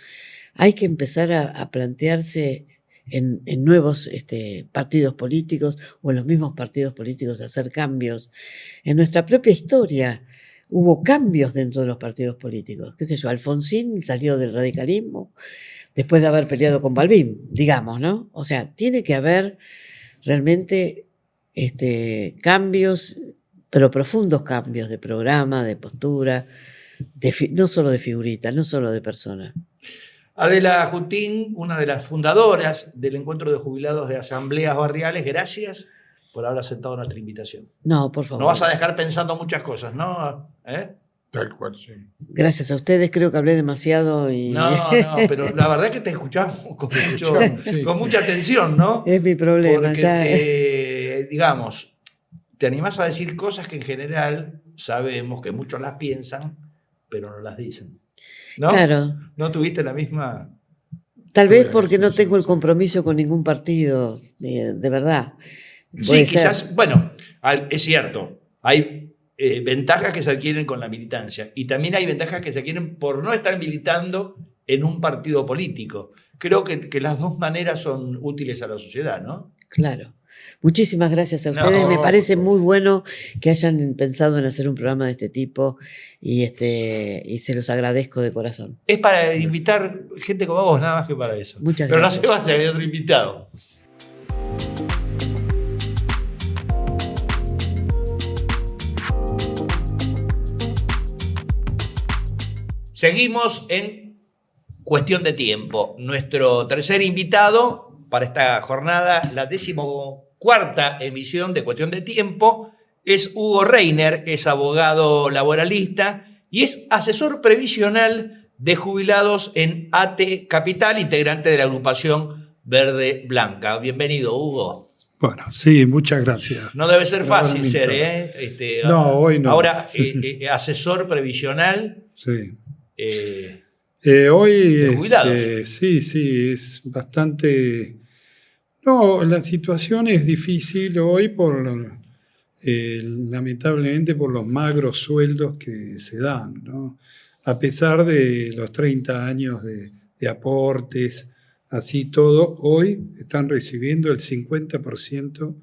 Hay que empezar a plantearse en nuevos partidos políticos o en los mismos partidos políticos hacer cambios. En nuestra propia historia hubo cambios dentro de los partidos políticos. Qué sé yo, Alfonsín salió del radicalismo después de haber peleado con Balbín, digamos, ¿no? O sea, tiene que haber realmente cambios, pero profundos cambios de programa, de postura, no solo de figuritas, no solo de personas. Adela Jutín, una de las fundadoras del Encuentro de Jubilados de Asambleas Barriales, gracias por haber aceptado nuestra invitación. No, por favor. No vas a dejar pensando muchas cosas, ¿no? Tal cual, sí. Gracias a ustedes, creo que hablé demasiado y... No, pero la verdad es que te escuchamos con mucha atención, ¿no? Es mi problema, porque ya. digamos, te animás a decir cosas que en general sabemos que muchos las piensan, pero no las dicen. ¿No? Claro. ¿No tuviste la misma...? Tal vez porque no tengo el compromiso con ningún partido, de verdad. Sí, quizás, bueno, es cierto, hay ventajas que se adquieren con la militancia y también hay ventajas que se adquieren por no estar militando en un partido político. Creo que las dos maneras son útiles a la sociedad, ¿no? Claro. Muchísimas gracias a No, ustedes. Me por parece favor. muy bueno que hayan pensado en hacer un programa de este tipo y se los agradezco de corazón. Es para invitar gente como vos, nada más que para eso. Muchas Pero gracias. no se va a hacer otro invitado. Seguimos en Cuestión de Tiempo. Nuestro tercer invitado para esta jornada, la 14ª emisión de Cuestión de Tiempo, es Hugo Reiner, es abogado laboralista y es asesor previsional de jubilados en AT Capital, integrante de la agrupación Verde Blanca. Bienvenido, Hugo. Bueno, sí, muchas gracias. No debe ser fácil Realmente. ser, ¿eh? No, hoy no. Ahora, asesor previsional. Sí. de Hoy, jubilados. sí, es bastante... No, la situación es difícil hoy lamentablemente por los magros sueldos que se dan, ¿no? A pesar de los 30 años de aportes, así todo, hoy están recibiendo el 50%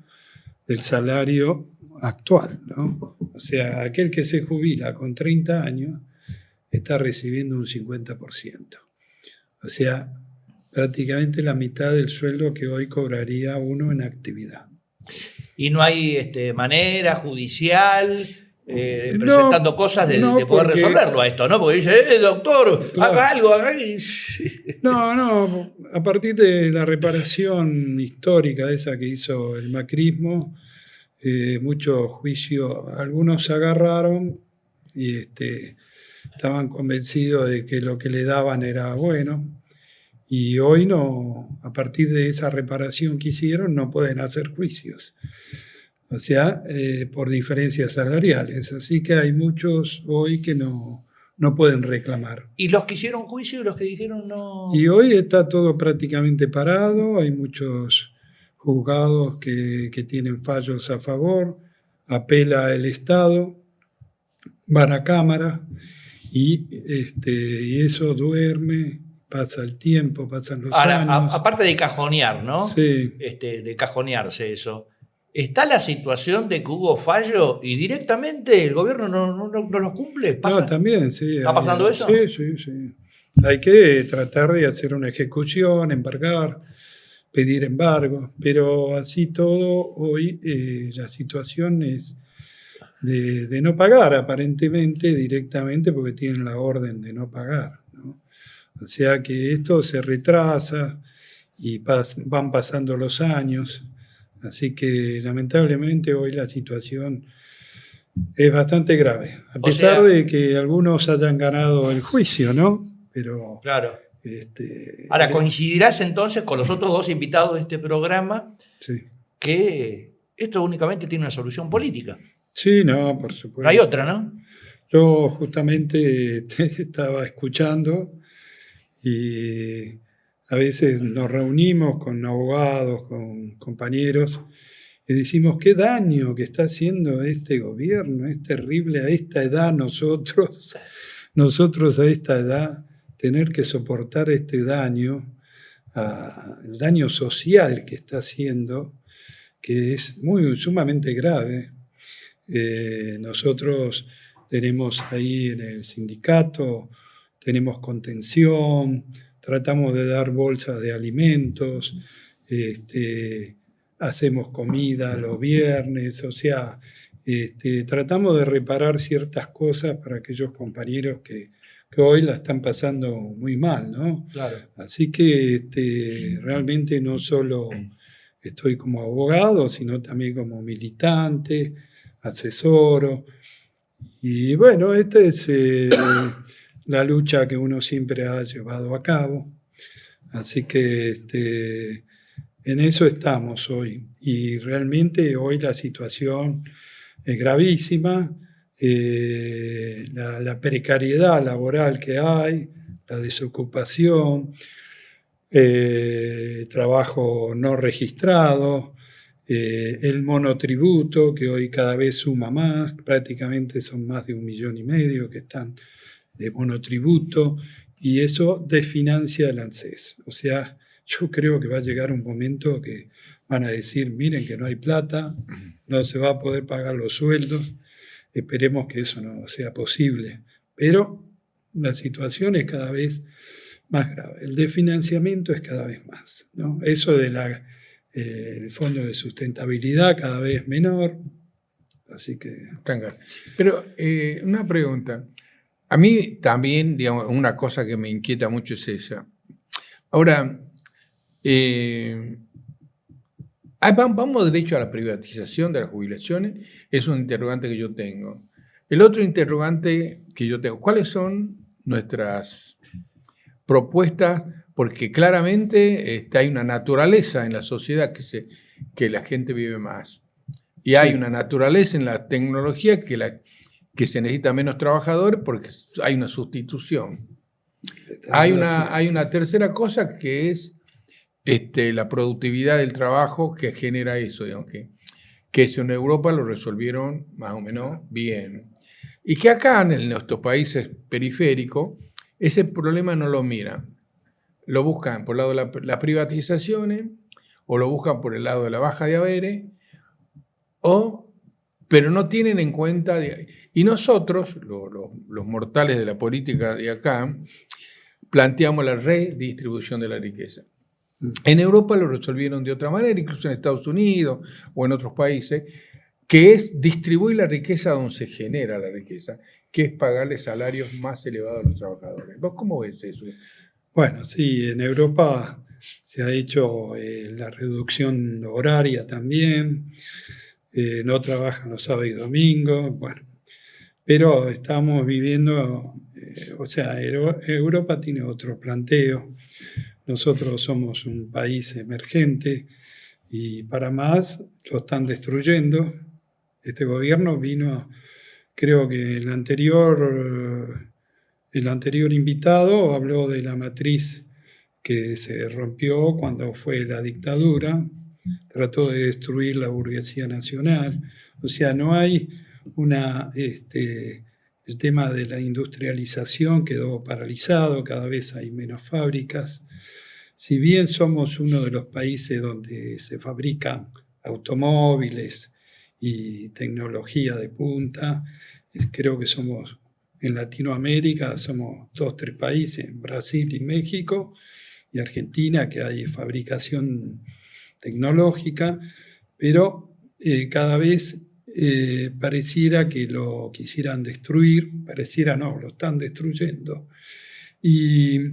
del salario actual, ¿no? O sea, aquel que se jubila con 30 años está recibiendo un 50%. O sea, prácticamente la mitad del sueldo que hoy cobraría uno en actividad. Y no hay manera judicial No, presentando cosas de no, poder porque- resolverlo a esto, ¿no? Porque dice, doctor, Claro. haga algo, haga algo. No, a partir de la reparación histórica esa que hizo el macrismo, muchos juicios, algunos se agarraron y estaban convencidos de que lo que le daban era bueno, y hoy no, a partir de esa reparación que hicieron, no pueden hacer juicios. O sea, por diferencias salariales. Así que hay muchos hoy que no pueden reclamar. Y los que hicieron juicio y los que dijeron no. Y hoy está todo prácticamente parado, hay muchos juzgados que tienen fallos a favor, apela el Estado, van a Cámara y eso duerme, pasa el tiempo, pasan los Ahora, años. aparte de cajonear, ¿no? Sí. De cajonearse eso. ¿Está la situación de que hubo fallo y directamente el gobierno no lo cumple? ¿Pasa? No, también, sí. ¿Está pasando eso? Sí. Hay que tratar de hacer una ejecución, embargar, pedir embargo, pero así todo, hoy la situación es de no pagar, aparentemente, directamente, porque tienen la orden de no pagar, ¿no? O sea que esto se retrasa y van pasando los años, así que lamentablemente hoy la situación es bastante grave, a pesar de que algunos hayan ganado el juicio, ¿no? Pero claro. Ahora, coincidirás entonces con los otros dos invitados de este programa sí. que esto únicamente tiene una solución política. Sí, no, por supuesto. No hay otra, ¿no? Yo justamente estaba escuchando y a veces nos reunimos con abogados, con compañeros, y decimos, qué daño que está haciendo este gobierno, es terrible a esta edad nosotros a esta edad, tener que soportar este daño, el daño social que está haciendo, que es sumamente grave. Nosotros tenemos ahí en el sindicato, tenemos contención, tratamos de dar bolsas de alimentos, hacemos comida los viernes, o sea, tratamos de reparar ciertas cosas para aquellos compañeros que hoy la están pasando muy mal, ¿no? Claro. Así que realmente no solo estoy como abogado, sino también como militante, asesoro. Y bueno, esta es la lucha que uno siempre ha llevado a cabo. Así que en eso estamos hoy. Y realmente hoy la situación es gravísima. La precariedad laboral que hay, la desocupación, trabajo no registrado, el monotributo que hoy cada vez suma más, prácticamente son más de 1,5 millones que están de monotributo, y eso desfinancia el ANSES. O sea, yo creo que va a llegar un momento que van a decir, miren que no hay plata, no se va a poder pagar los sueldos, esperemos que eso no sea posible. Pero la situación es cada vez más grave. El desfinanciamiento es cada vez más, ¿no? Eso de el fondo de sustentabilidad cada vez menor, así que... Pero una pregunta. A mí también, digamos, una cosa que me inquieta mucho es esa. Ahora, vamos derecho a la privatización de las jubilaciones, es un interrogante que yo tengo. El otro interrogante que yo tengo, ¿cuáles son nuestras propuestas? Porque claramente hay una naturaleza en la sociedad que la gente vive más. Y hay una naturaleza en la tecnología que se necesita menos trabajadores porque hay una sustitución. Hay una tercera cosa que es la productividad del trabajo que genera eso, digamos, que eso en Europa lo resolvieron más o menos bien. Y que acá en nuestros países periféricos ese problema no lo miran. Lo buscan por el lado de las privatizaciones o lo buscan por el lado de la baja de haberes, pero no tienen en cuenta... Y nosotros, los mortales de la política de acá, planteamos la redistribución de la riqueza. En Europa lo resolvieron de otra manera, incluso en Estados Unidos o en otros países, que es distribuir la riqueza donde se genera la riqueza, que es pagarle salarios más elevados a los trabajadores. ¿Vos cómo ves eso? Bueno, sí, en Europa se ha hecho la reducción horaria también, no trabajan los sábados y domingos, bueno. Pero estamos viviendo, Europa tiene otro planteo. Nosotros somos un país emergente y para más lo están destruyendo. Este gobierno vino, creo que el anterior invitado habló de la matriz que se rompió cuando fue la dictadura, trató de destruir la burguesía nacional. O sea, no hay el tema de la industrialización quedó paralizado, cada vez hay menos fábricas. Si bien somos uno de los países donde se fabrican automóviles y tecnología de punta, creo que somos en Latinoamérica, somos 2 o 3 países, Brasil y México, y Argentina, que hay fabricación tecnológica, pero cada vez pareciera que lo quisieran destruir, pareciera no, lo están destruyendo. Y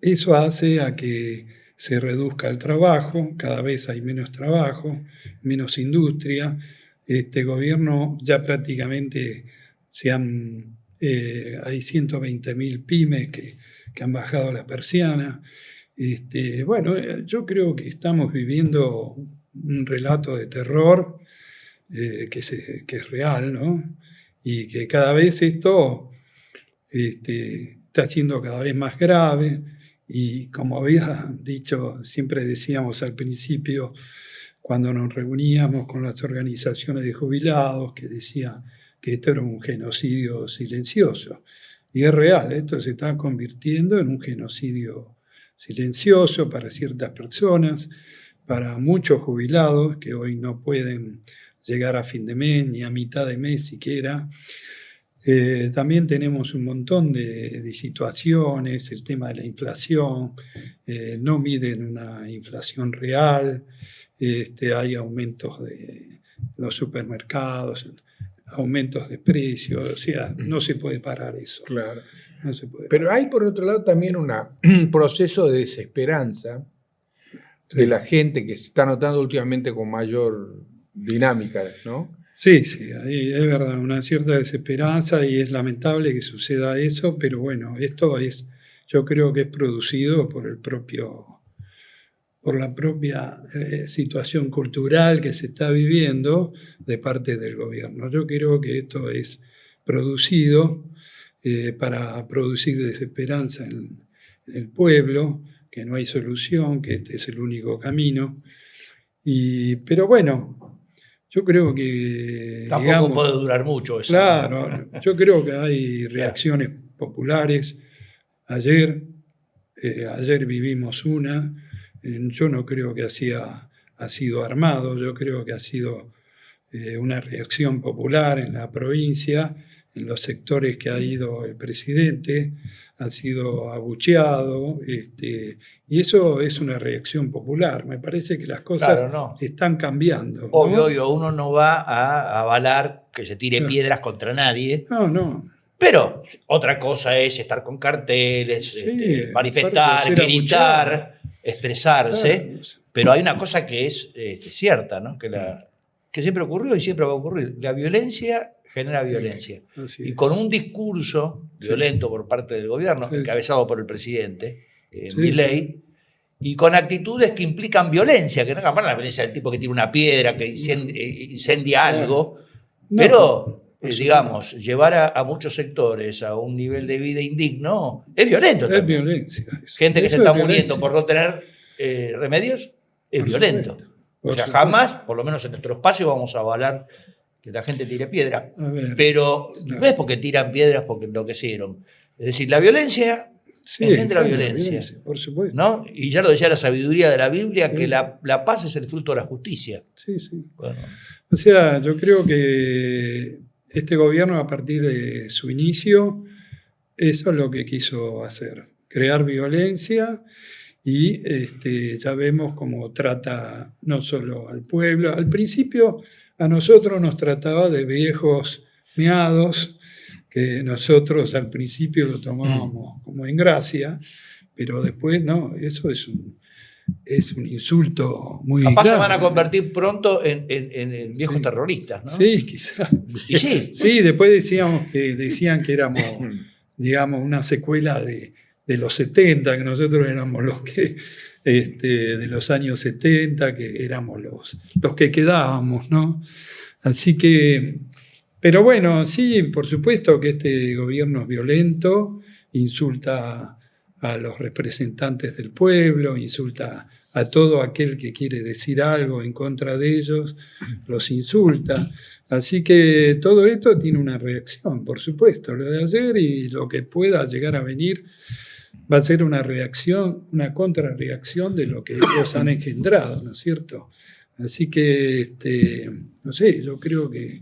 eso hace a que se reduzca el trabajo, cada vez hay menos trabajo, menos industria. Este gobierno ya prácticamente hay 120.000 pymes que han bajado la persiana. Bueno, yo creo que estamos viviendo un relato de terror que es real, ¿no? Y que cada vez esto está siendo cada vez más grave. Y como había dicho, siempre decíamos al principio, cuando nos reuníamos con las organizaciones de jubilados, que decía que esto era un genocidio silencioso. Y es real, esto se está convirtiendo en un genocidio silencioso para ciertas personas, para muchos jubilados que hoy no pueden llegar a fin de mes ni a mitad de mes siquiera. También tenemos un montón de situaciones, el tema de la inflación, no miden una inflación real, hay aumentos de los supermercados, aumentos de precios, o sea, no se puede parar eso. Claro. No se puede Pero parar. hay por otro lado también un proceso de desesperanza de la gente que se está notando últimamente con mayor dinámica, ¿no? Sí, ahí es verdad, una cierta desesperanza y es lamentable que suceda eso, pero bueno, yo creo que es producido por la propia situación cultural que se está viviendo de parte del gobierno. Yo creo que esto es producido para producir desesperanza en el pueblo, que no hay solución, que este es el único camino. Pero bueno, yo creo que... Tampoco puede durar mucho eso. Claro, yo creo que hay reacciones populares. Ayer vivimos una. Yo no creo que hacía ha sido armado, yo creo que ha sido una reacción popular en la provincia, en los sectores que ha ido el presidente, ha sido abucheado, y eso es una reacción popular. Me parece que las cosas Claro, no. están cambiando, ¿no? Obvio, uno no va a avalar que se tire Claro. piedras contra nadie, No. pero otra cosa es estar con carteles, Sí, manifestar, aparte de ser gritar, expresarse, Claro. pero hay una cosa que es cierta, ¿no? Que siempre ocurrió y siempre va a ocurrir. La violencia genera violencia. Así Y es. con un discurso Sí. violento por parte del gobierno, Sí. encabezado por el presidente, Sí, Milei, y con actitudes que implican violencia, que no es la violencia del tipo que tira una piedra, que incendia Claro. algo, No, pero, por digamos, llevar a muchos sectores a un nivel de vida indigno es violento es también. violencia. eso. Gente que se Eso está es muriendo violencia. por no tener remedios es Por violento. supuesto. O Por sea, supuesto. jamás, por lo menos en nuestro espacio, vamos a avalar que la gente tire piedra. A ver, Pero Claro. no es porque tiran piedras porque enloquecieron. Es decir, la violencia, sí, engendra engendra violencia. por supuesto. ¿no? Y ya lo decía la sabiduría de la Biblia, Sí. que la paz es el fruto de la justicia. Sí, sí. Bueno, O sea, yo creo que este gobierno, a partir de su inicio, eso es lo que quiso hacer, crear violencia y ya vemos cómo trata no solo al pueblo. Al principio a nosotros nos trataba de viejos miados, que nosotros al principio lo tomábamos como en gracia, pero después no, eso es un insulto muy capaz se grave. van a convertir pronto en viejos Sí. terroristas, ¿no? Sí, quizás. Y sí. Sí, después decían que éramos, digamos, una secuela de los 70, que nosotros éramos los que, de los años 70, que éramos los que quedábamos, ¿no? Así que, pero bueno, sí, por supuesto que este gobierno es violento, insulta a los representantes del pueblo, insulta a todo aquel que quiere decir algo en contra de ellos, los insulta. Así que todo esto tiene una reacción, por supuesto. Lo de ayer y lo que pueda llegar a venir va a ser una reacción, una contrarreacción de lo que ellos han engendrado, ¿no es cierto? Así que, no sé, yo creo que,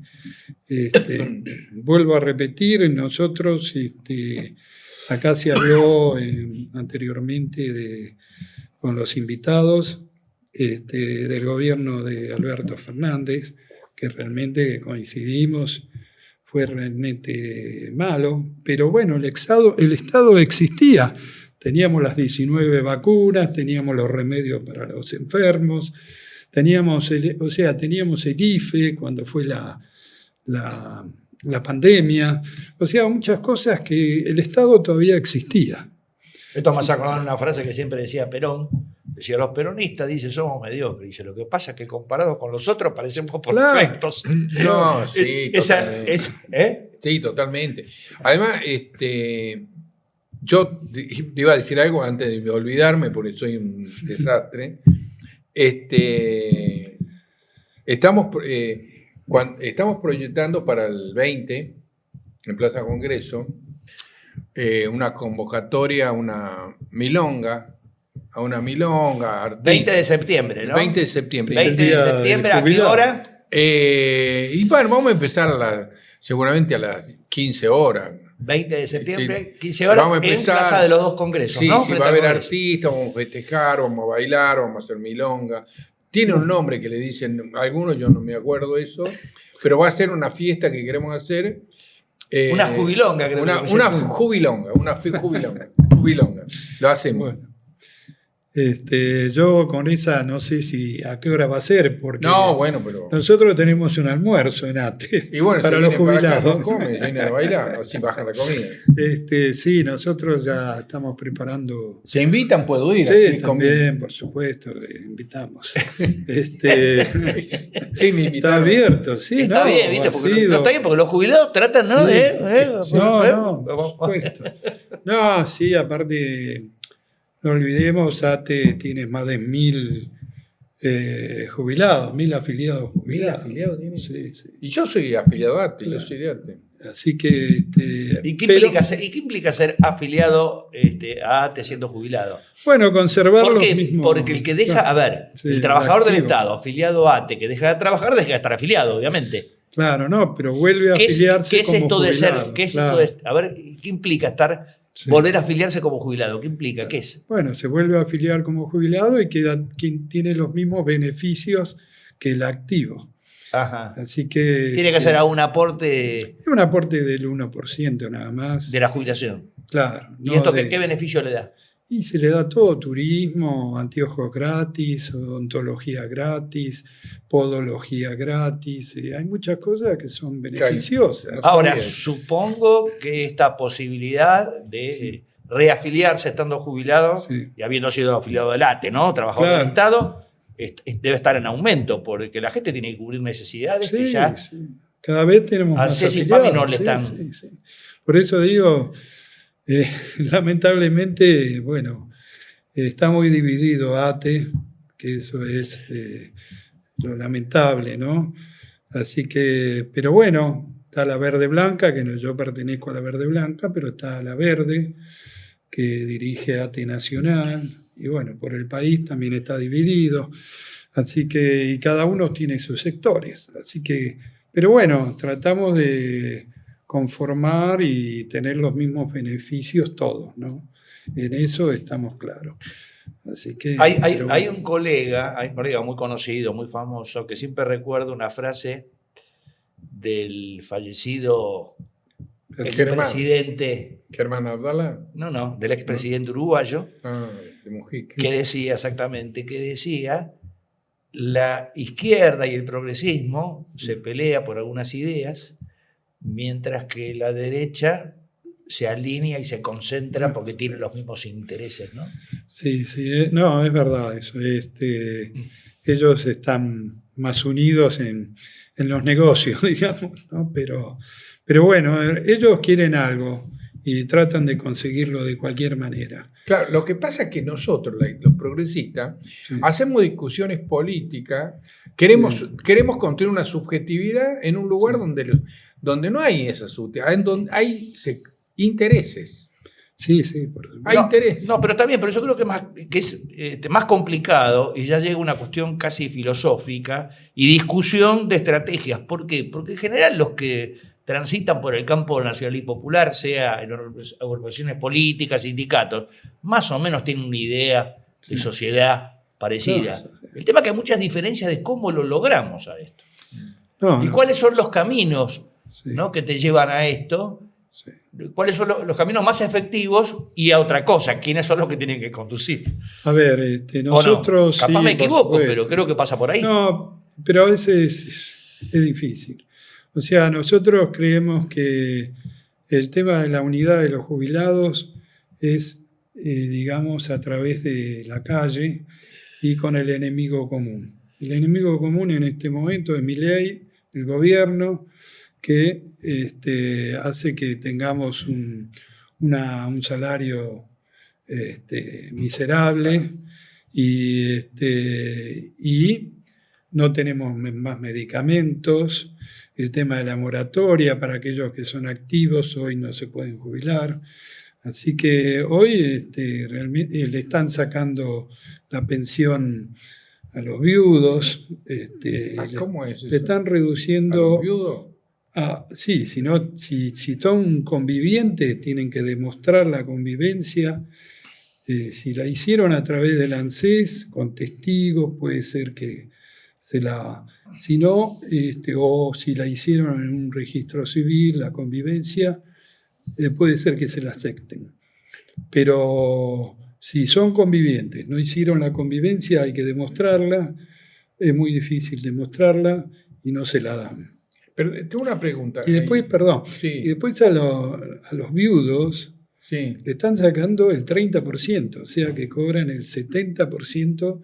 vuelvo a repetir, nosotros, acá se habló anteriormente con los invitados del gobierno de Alberto Fernández, que realmente coincidimos, fue realmente malo, pero bueno, el Estado existía. Teníamos las 19 vacunas, teníamos los remedios para los enfermos, teníamos el IFE cuando fue la pandemia, o sea, muchas cosas que el Estado todavía existía. Esto me hace acordar una frase que siempre decía Perón. Decía, los peronistas, dice, somos mediocres. Dice, lo que pasa es que comparado con los otros parecemos Claro. perfectos. No, sí, totalmente. ¿Eh? Sí, totalmente. Además, yo te iba a decir algo antes de olvidarme, porque soy un desastre. Estamos proyectando para el 20, en Plaza Congreso, una convocatoria a una milonga artística. 20 de septiembre, ¿no? 20 de septiembre. 20 de día del septiembre, ¿a qué jubilado. hora? Y bueno, vamos a empezar seguramente a las 15 horas. 20 de septiembre, 15 horas, Vamos a en empezar. Plaza de los Dos Congresos, Sí, ¿no? sí, Frente va a al haber Congreso. artistas, vamos a festejar, vamos a bailar, vamos a hacer milonga. Tiene un nombre que le dicen algunos, yo no me acuerdo eso, pero va a ser una fiesta que queremos hacer. Una jubilonga, creo Una que jubilonga, jubilonga. Lo hacemos. Bueno, yo con esa no sé si a qué hora va a ser, porque No, bueno, pero... nosotros tenemos un almuerzo en ATE Y bueno, para si los vienen para acá, jubilados. no comen, vienen a bailar, así baja la comida. Sí, nosotros ya estamos preparando. ¿Se invitan? ¿Puedo ir? Sí, Así también, por supuesto, le invitamos. Sí, me Está invitaron. abierto, sí, Está ¿no? bien, ¿viste? Ha Porque, sido- no, está bien, porque los jubilados tratan, ¿no? Sí. No, por ¿Eh? supuesto. No, sí, aparte, no olvidemos, ATE tiene más de 1000 jubilados, 1000 afiliados jubilados. afiliados tiene? Sí, sí. Y yo soy afiliado a ATE, yo soy de ATE. Así que... ¿Y qué, pero, implica ser afiliado a ATE siendo jubilado? bueno, conservar ¿Por los qué? mismos... Porque el que deja, claro, a ver, sí, el trabajador del activo. Estado afiliado a ATE que deja de trabajar, deja de estar afiliado, obviamente. Claro, no, pero vuelve a ¿Qué es, afiliarse qué es como esto de ser? jubilado, ¿Qué es claro. esto de, a ver, ¿qué implica Sí. volver a afiliarse como jubilado? ¿Qué implica? ¿Qué es? Bueno, se vuelve a afiliar como jubilado y queda quien tiene los mismos beneficios que el activo. Ajá. Así que... Tiene que hacer un aporte Es un aporte del 1% nada más. de la jubilación. Claro. ¿Y no esto de- qué beneficio le da? Y se le da todo, turismo, anteojos gratis, odontología gratis, podología gratis. Hay muchas cosas que son beneficiosas. Ahora, bien. supongo que esta posibilidad de reafiliarse estando jubilado Sí. y habiendo sido afiliado del ATE, ¿no? Trabajador Claro. del Estado, debe estar en aumento, porque la gente tiene que cubrir necesidades que Sí, ya... sí. Cada vez tenemos Al más Ceci afiliados. Pami no le sí, están- sí, sí. Por eso digo, lamentablemente, bueno, está muy dividido ATE, que eso es lo lamentable, ¿no? Así que, pero bueno, está la verde blanca, que no, yo pertenezco a la verde blanca, pero está la verde, que dirige ATE Nacional, y bueno, por el país también está dividido, así que, y cada uno tiene sus sectores, así que, pero bueno, tratamos de conformar y tener los mismos beneficios todos, ¿no? En eso estamos claros. Así que, pero Hay bueno. un colega muy conocido, muy famoso, que siempre recuerda una frase del fallecido expresidente, Germán Abdala. del expresidente uruguayo, De Mujica. que decía exactamente, la izquierda y el progresismo se pelea por algunas ideas, mientras que la derecha se alinea y se concentra porque tiene los mismos intereses, ¿no? Sí, sí, no, es verdad eso. Ellos están más unidos en los negocios, digamos, ¿no? Pero bueno, ellos quieren algo y tratan de conseguirlo de cualquier manera. Claro, lo que pasa es que nosotros, los progresistas, Sí. hacemos discusiones políticas, queremos construir una subjetividad en un lugar donde no hay esa subjetividad, en donde hay intereses. Sí, sí, por supuesto. Hay interés. No, pero está bien, pero yo creo que es más complicado y ya llega una cuestión casi filosófica y discusión de estrategias. ¿Por qué? Porque en general los que transitan por el campo nacional y popular, sea en organizaciones políticas, sindicatos, más o menos tienen una idea de sociedad parecida. No, El tema es que hay muchas diferencias de cómo lo logramos a esto. No, ¿Y no, cuáles son los caminos, sí, ¿no?, que te llevan a esto? sí. ¿Cuáles son los caminos más efectivos? Y a otra cosa, ¿quiénes son los que tienen que conducir? A ver, ¿O no? nosotros... Capaz sí, me por equivoco, supuesto. pero creo que pasa por ahí. No, pero a veces es difícil. O sea, nosotros creemos que el tema de la unidad de los jubilados es, digamos, a través de la calle y con el enemigo común. El enemigo común en este momento es Milei, el gobierno, que hace que tengamos un salario miserable y no tenemos más medicamentos. El tema de la moratoria para aquellos que son activos hoy no se pueden jubilar. Así que hoy realmente le están sacando la pensión a los viudos. ¿Cómo es eso? Le están ¿A los reduciendo. viudos? Sí, si son convivientes, tienen que demostrar la convivencia. Si la hicieron a través del ANSES, con testigos, puede ser que se la... Si no, o si la hicieron en un registro civil, la convivencia, puede ser que se la acepten. Pero si son convivientes, no hicieron la convivencia, hay que demostrarla, es muy difícil demostrarla y no se la dan. Pero tengo una pregunta. Y después, perdón, y Sí, después a los viudos sí. le están sacando el 30%, o sea que cobran el 70%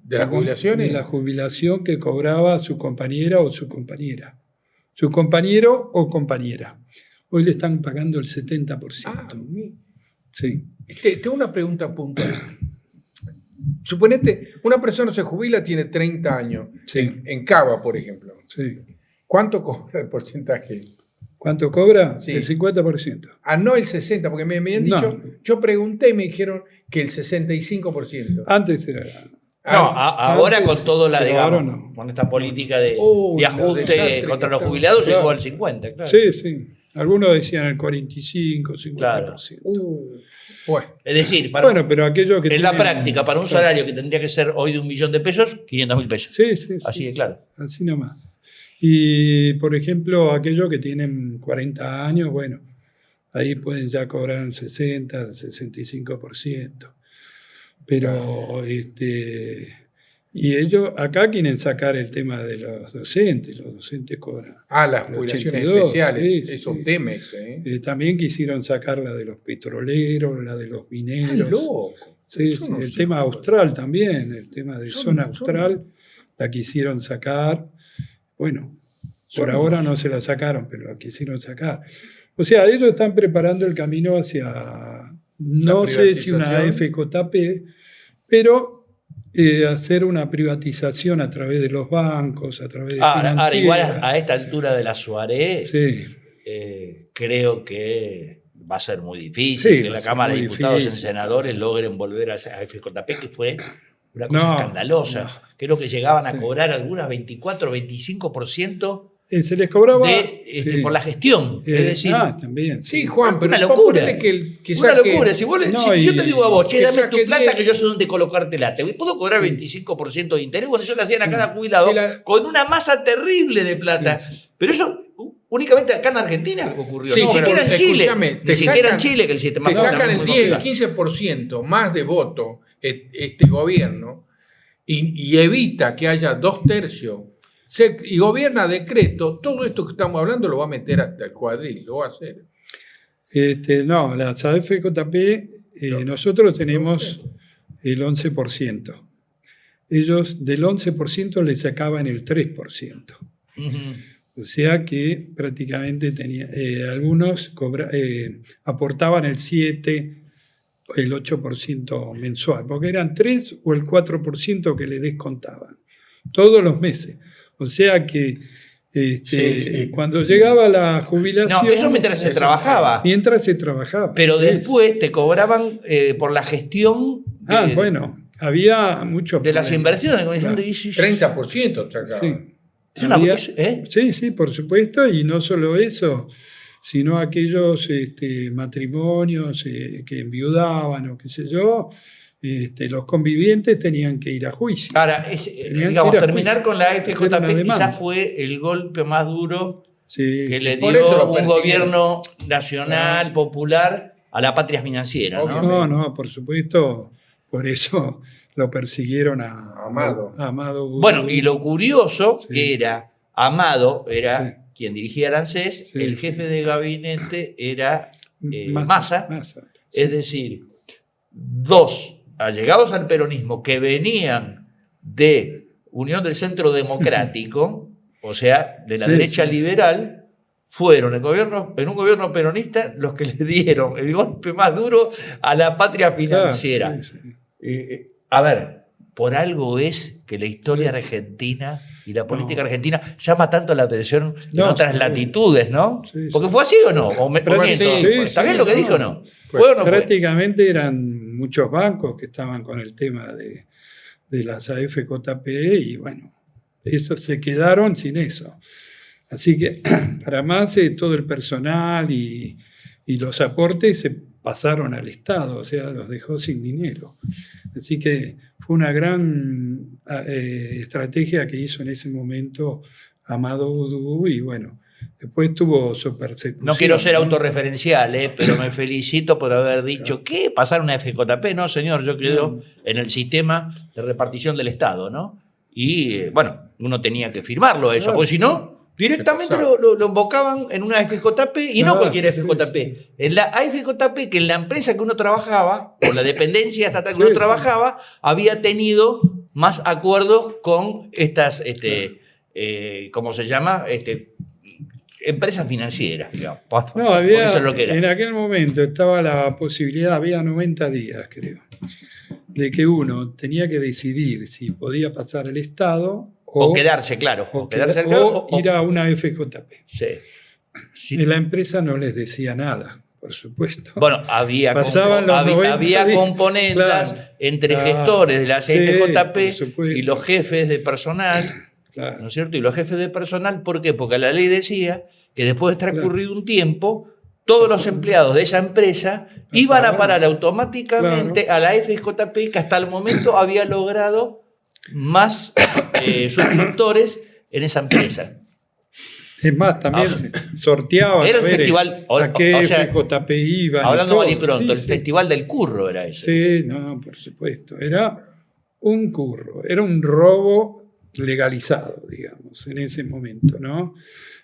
¿De las jubilaciones? de la jubilación que cobraba su compañera o su compañera. Su compañero o compañera. Hoy le están pagando el 70%. Sí. Tengo una pregunta puntual. Suponete, una persona se jubila, tiene 30 años, Sí. en Cava, por ejemplo. Sí. ¿Cuánto cobra el porcentaje? ¿Cuánto cobra? Sí. El 50%. Ah, no el 60%, porque me habían dicho, No. yo pregunté y me dijeron que el 65%. Antes era. No, ahora Antes, con todo la, pero digamos, ahora no. con esta política de Uy, los ajuste desastres contra que los están. jubilados, Claro. llegó al 50, claro. Sí, sí. Algunos decían el 45, 50%. Bueno, Es decir, Bueno, pero aquellos que en la tienen- práctica, para un claro. salario que tendría que ser hoy de 1 millón de pesos, 500.000 pesos. Sí, sí, Así sí, de claro. Así nomás. Y, por ejemplo, aquellos que tienen 40 años, bueno, ahí pueden ya cobrar un 60, 65%. Pero, y ellos acá quieren sacar el tema de los docentes cobran. las El jubilaciones 82, especiales, sí, esos sí. Temex. También quisieron sacar la de los petroleros, la de los Están mineros. locos. Sí, Eso sí, no el se tema joda. austral también, el tema de Son- zona son- austral, la quisieron sacar. Bueno, por Son ahora unos- no se la sacaron, pero la quisieron sacar. O sea, ellos están preparando el camino hacia, no sé si una privatización. FJP, pero hacer una privatización a través de los bancos, a través de Ahora igual financieras. a esta altura de la Suaré, Sí, creo que va a ser muy difícil Sí, que va a la ser Cámara de muy Diputados y difícil. senadores logren volver a FJP, que fue una cosa No, escandalosa. no. Creo que llegaban a Sí. cobrar algunas 24 o 25% se les cobraba sí. por la gestión. Es decir, también. Sí, Juan, pero Una vos locura. ponele que una saque- locura. Si, No, si yo y- te digo a vos, che, que dame saque tu plata 10. que yo sé dónde colocártela. Te puedo cobrar Sí. 25% de interés. Bueno, eso le hacían a cada jubilado Sí, con una masa terrible de plata. Sí. Pero eso únicamente acá en Argentina ocurrió. Sí, Ni pero siquiera en Chile. escúchame, Ni te siquiera en sacan- Chile, que el sistema te sacan el muy 10, el complicado. 15% más de voto este gobierno y evita que haya 2/3 y gobierna decreto, todo esto que estamos hablando lo va a meter hasta el cuadril, lo va a hacer. No, las AFJP, nosotros tenemos el 11%. Ellos del 11% le sacaban el 3%. Ujú. O sea que prácticamente algunos aportaban el 7, el 8% mensual, porque eran 3 o el 4% que le descontaban todos los meses. O sea que Sí. cuando llegaba la jubilación... No, eso mientras se trabajaba. Mientras se trabajaba. Pero sí. después te cobraban por la gestión Bueno, había muchos de las problemas. inversiones. Como Claro. diciendo, 30% sacaban. Sí. Es una- Había- ¿eh? Sí, por supuesto, y no solo eso, sino aquellos matrimonios que enviudaban o qué sé yo, los convivientes tenían que ir a juicio. Ahora, Tenían digamos, que ir a terminar juicio, con la hacer una FJP demanda. quizás fue el golpe más duro Sí, que sí. le Por dio eso lo un persiguieron. gobierno nacional, popular, a la patria financiera. ¿no? Obvio. No, por supuesto, por eso lo persiguieron a Amado. Amado Gurú. Bueno, y lo curioso Sí. que era, Amado era Sí. quien dirigía el ANSES, Sí, el sí. jefe de gabinete era Massa. Sí. es decir, dos allegados al peronismo que venían de Unión del Centro Democrático, o sea, de la Sí, derecha sí. liberal, fueron en un gobierno peronista los que le dieron el golpe más duro a la patria financiera. Claro, sí, sí. A ver, por algo es que la historia Sí. argentina y la política No. argentina llama tanto la atención en No, otras sí. latitudes, ¿no? Sí, sí. Porque fue así o no, o me Pero miento? sí, ¿Está sí, bien lo que no. dije o no? Pues, ¿Fue o no fue? Prácticamente eran muchos bancos que estaban con el tema de las AFJP y bueno, eso se quedaron sin eso. Así que para más todo el personal y los aportes se pasaron al Estado, o sea, los dejó sin dinero. Así que fue una gran estrategia que hizo en ese momento Amado Udú y bueno, después tuvo su persecución. No quiero ser ¿no? autorreferencial, pero me felicito por haber dicho que pasar una FJP. No, señor, yo quedo en el sistema de repartición del Estado, ¿no? Y bueno, uno tenía que firmarlo eso, Claro. porque si no, directamente Se pasaba. lo invocaban en una FJP y no Claro, cualquier sí, FJP. sí. En la AFJP, que en la empresa que uno trabajaba, o la dependencia estatal que Sí, uno sí. trabajaba, había tenido más acuerdos con estas, ¿cómo se llama? Empresas financieras, digamos. No, Porque había, eso es lo que era. en aquel momento estaba la posibilidad, había 90 días, creo, de que uno tenía que decidir si podía pasar al Estado O quedarse, claro. O quedarse al o cargo, o- ir a una FJP. Sí. Sí. Y la empresa no les decía nada, por supuesto. Bueno, había Pasaban los 90 había días. componendas Claro, entre claro. gestores de la Sí, CNJP por supuesto. y los jefes de personal, Claro. ¿no es cierto? Y los jefes de personal, ¿por qué? Porque la ley decía que después de transcurrido un tiempo, todos los empleados de esa empresa iban a parar automáticamente a la FJP, que hasta el momento había logrado más suscriptores en esa empresa. Es más, también se sorteaban Era a el ver festival, a qué o sea, FJP iban. y hablando todo. mal y pronto, Sí, el sí. festival del curro era ese. Sí, no, por supuesto. Era un curro, era un robo legalizado, digamos, en ese momento, ¿no?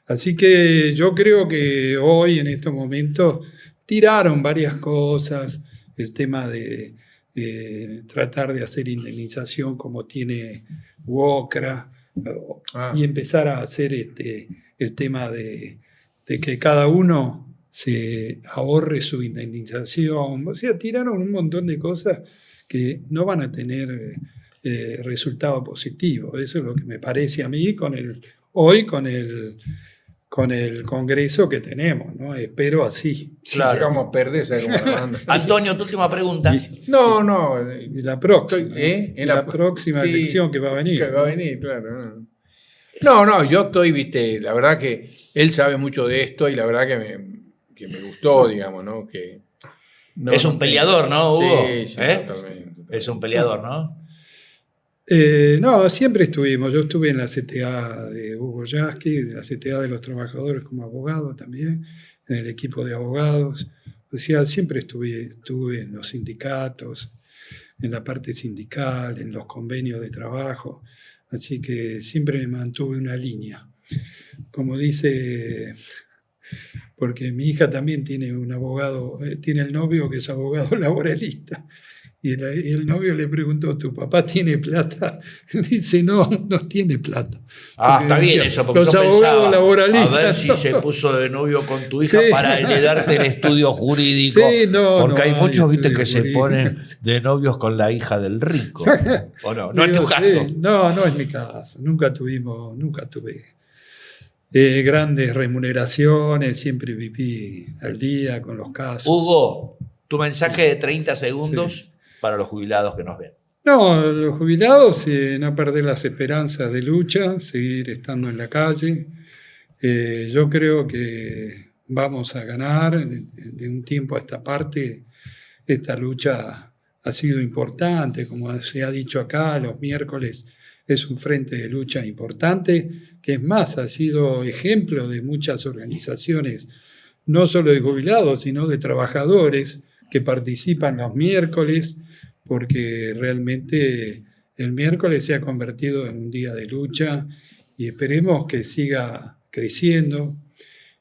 Así que yo creo que hoy, en estos momentos, tiraron varias cosas, el tema de tratar de hacer indemnización como tiene WOCRA, y empezar a hacer el tema de que cada uno se ahorre su indemnización. O sea, tiraron un montón de cosas que no van a tener resultado positivo. Eso es lo que me parece a mí hoy con el Congreso que tenemos, ¿no? Espero así. Claro. Llegamos a perder, ¿sabes cómo la manda? Antonio, tu última pregunta. No. Y la próxima, En la próxima sí, elección que va a venir. Que va a venir, claro. No, yo estoy, viste, la verdad que él sabe mucho de esto y la verdad que me gustó, digamos, ¿no? Que es un peleador, ¿no, Hugo? Sí, ¿Eh? totalmente. Es un peleador, ¿no? No, siempre estuvimos. Yo estuve en la CTA de Hugo Yasky, de la CTA de los trabajadores como abogado también, en el equipo de abogados. O sea, siempre estuve en los sindicatos, en la parte sindical, en los convenios de trabajo. Así que siempre me mantuve una línea. Como dice, porque mi hija también tiene un abogado, tiene el novio que es abogado laboralista. Y el novio le preguntó, ¿tu papá tiene plata? Dice, no tiene plata. Está Porque bien decía, eso, porque los yo abogados pensaba, laboralistas. a ver si no. se puso de novio con tu hija Sí. para heredarte el estudio jurídico. Sí, porque hay muchos, viste, estudio que se jurídico. ponen de novios con la hija del rico. ¿O no? No es tu Digo, caso. sí. No es mi caso. Nunca tuve grandes remuneraciones, siempre viví al día con los casos. Hugo, tu mensaje de 30 segundos para los jubilados que nos ven. No, los jubilados, no perder las esperanzas de lucha, seguir estando en la calle. Yo creo que vamos a ganar de un tiempo a esta parte. Esta lucha ha sido importante, como se ha dicho acá, los miércoles es un frente de lucha importante, que es más, ha sido ejemplo de muchas organizaciones, no solo de jubilados, sino de trabajadores que participan los miércoles, porque realmente el miércoles se ha convertido en un día de lucha y esperemos que siga creciendo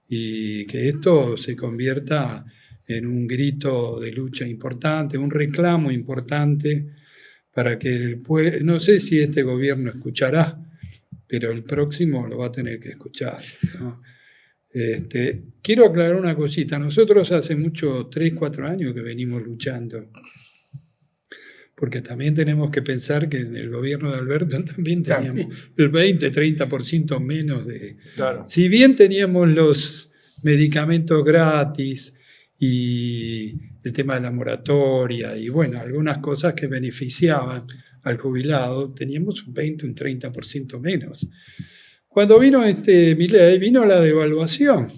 y que esto se convierta en un grito de lucha importante, un reclamo importante para que el pueblo, no sé si este gobierno escuchará, pero el próximo lo va a tener que escuchar, ¿no? Quiero aclarar una cosita. Nosotros hace 3, 4 años que venimos luchando, porque también tenemos que pensar que en el gobierno de Alberto también teníamos el 20, 30% menos de... Claro. Si bien teníamos los medicamentos gratis y el tema de la moratoria y bueno, algunas cosas que beneficiaban al jubilado, teníamos un 20, un 30% menos. Cuando vino Milei, vino la devaluación.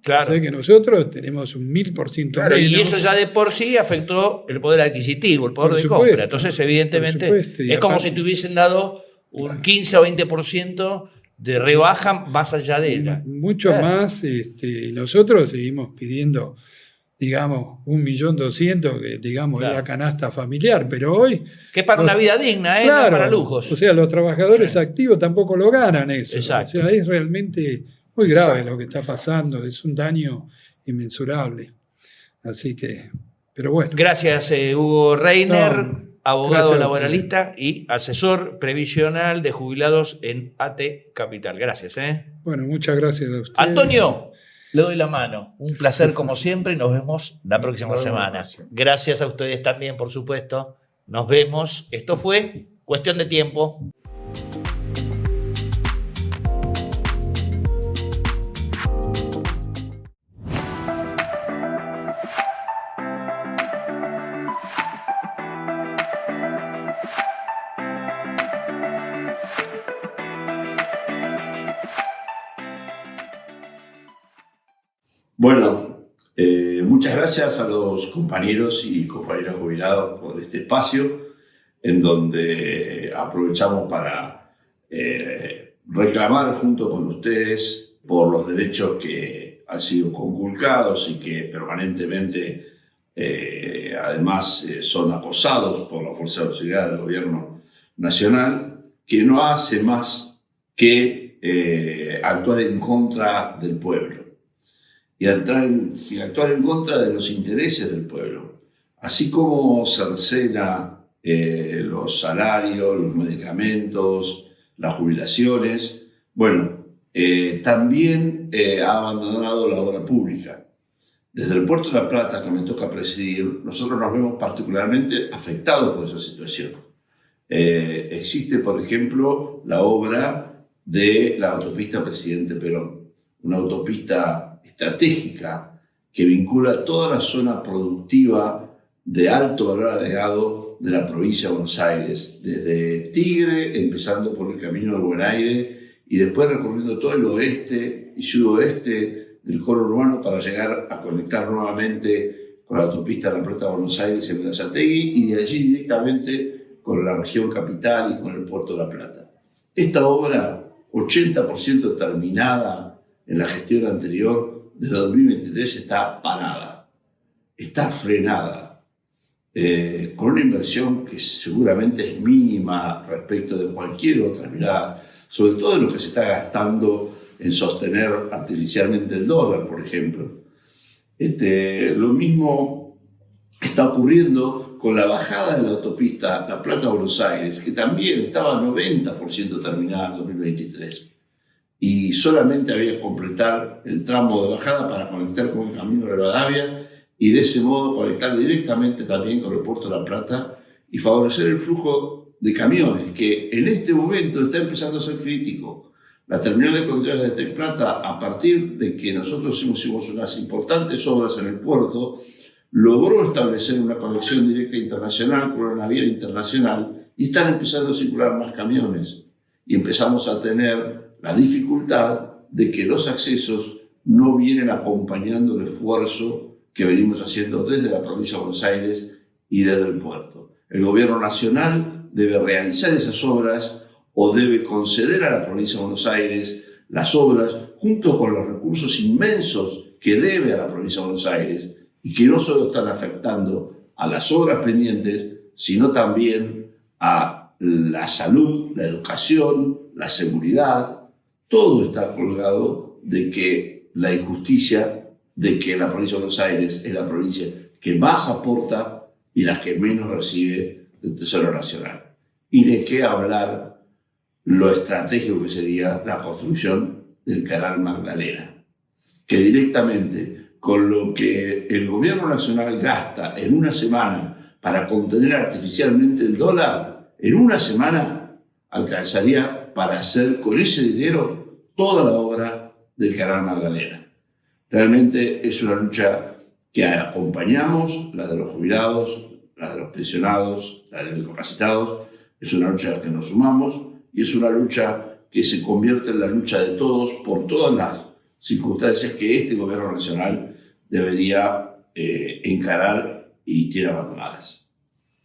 Claro. O sea que nosotros tenemos un 1000% Claro, menos. y eso ya de por sí afectó el poder adquisitivo, el poder Por de supuesto, compra. Entonces, evidentemente, por supuesto, y es como aparte- si te hubiesen dado un 15 o 20% de rebaja más allá de ella. Mucho Claro. más. Nosotros seguimos pidiendo, digamos, 1.200.000, que digamos Claro. es la canasta familiar, pero hoy... Que es para una vida digna, no Claro, para lujos. O sea, los trabajadores Sí. activos tampoco lo ganan eso. Exacto. O sea, es realmente muy grave Exacto. lo que está pasando, es un daño inmensurable. Así que, pero bueno. Gracias, Hugo Reiner, No, abogado gracias a laboralista y asesor previsional de jubilados en AT Capital. Gracias. Bueno, muchas gracias a ustedes. Antonio, le doy la mano. Un placer como siempre y nos vemos la próxima Nos vemos la semana. próxima. Gracias a ustedes también, por supuesto. Nos vemos. Esto fue Cuestión de Tiempo. Bueno, muchas gracias a los compañeros y compañeras jubilados por este espacio en donde aprovechamos para reclamar junto con ustedes por los derechos que han sido conculcados y que permanentemente además son acosados por la Fuerza de Seguridad del Gobierno Nacional, que no hace más que actuar en contra del pueblo y actuar en contra de los intereses del pueblo. Así como cercena los salarios, los medicamentos, las jubilaciones, bueno, también ha abandonado la obra pública. Desde el Puerto de La Plata, que me toca presidir, nosotros nos vemos particularmente afectados por esa situación. Existe, por ejemplo, la obra de la autopista Presidente Perón, una autopista estratégica que vincula toda la zona productiva de alto valor agregado de la provincia de Buenos Aires, desde Tigre, empezando por el Camino del Buen Aire, y después recorriendo todo el oeste y sudoeste del cono urbano para llegar a conectar nuevamente con la autopista La Plata-Buenos Aires en Berazategui y de allí directamente con la región capital y con el puerto de La Plata. Esta obra, 80% terminada en la gestión anterior, desde 2023 está parada, está frenada, con una inversión que seguramente es mínima respecto de cualquier otra mirada, sobre todo de lo que se está gastando en sostener artificialmente el dólar, por ejemplo. Lo mismo está ocurriendo con la bajada de la autopista La Plata-Buenos Aires, que también estaba 90% terminada en 2023. Y solamente había que completar el tramo de bajada para conectar con el Camino de Rivadavia y de ese modo conectar directamente también con el puerto de La Plata y favorecer el flujo de camiones, que en este momento está empezando a ser crítico. La terminal de contenedores de Tec Plata, a partir de que nosotros hicimos unas importantes obras en el puerto, logró establecer una conexión directa internacional con una naviera internacional y están empezando a circular más camiones. Y empezamos a tener la dificultad de que los accesos no vienen acompañando el esfuerzo que venimos haciendo desde la provincia de Buenos Aires y desde el puerto. El gobierno nacional debe realizar esas obras o debe conceder a la provincia de Buenos Aires las obras junto con los recursos inmensos que debe a la provincia de Buenos Aires y que no solo están afectando a las obras pendientes, sino también a la salud, la educación, la seguridad. Todo está colgado de que la injusticia, de que la provincia de Buenos Aires es la provincia que más aporta y la que menos recibe del Tesoro Nacional. Y de qué hablar lo estratégico que sería la construcción del Canal Magdalena, que directamente con lo que el gobierno nacional gasta en una semana para contener artificialmente el dólar, en una semana alcanzaría para hacer con ese dinero toda la obra del Canal Magdalena. Realmente es una lucha que acompañamos, la de los jubilados, la de los pensionados, la de los discapacitados. Es una lucha a la que nos sumamos y es una lucha que se convierte en la lucha de todos por todas las circunstancias que este gobierno nacional debería encarar y tiene abandonadas.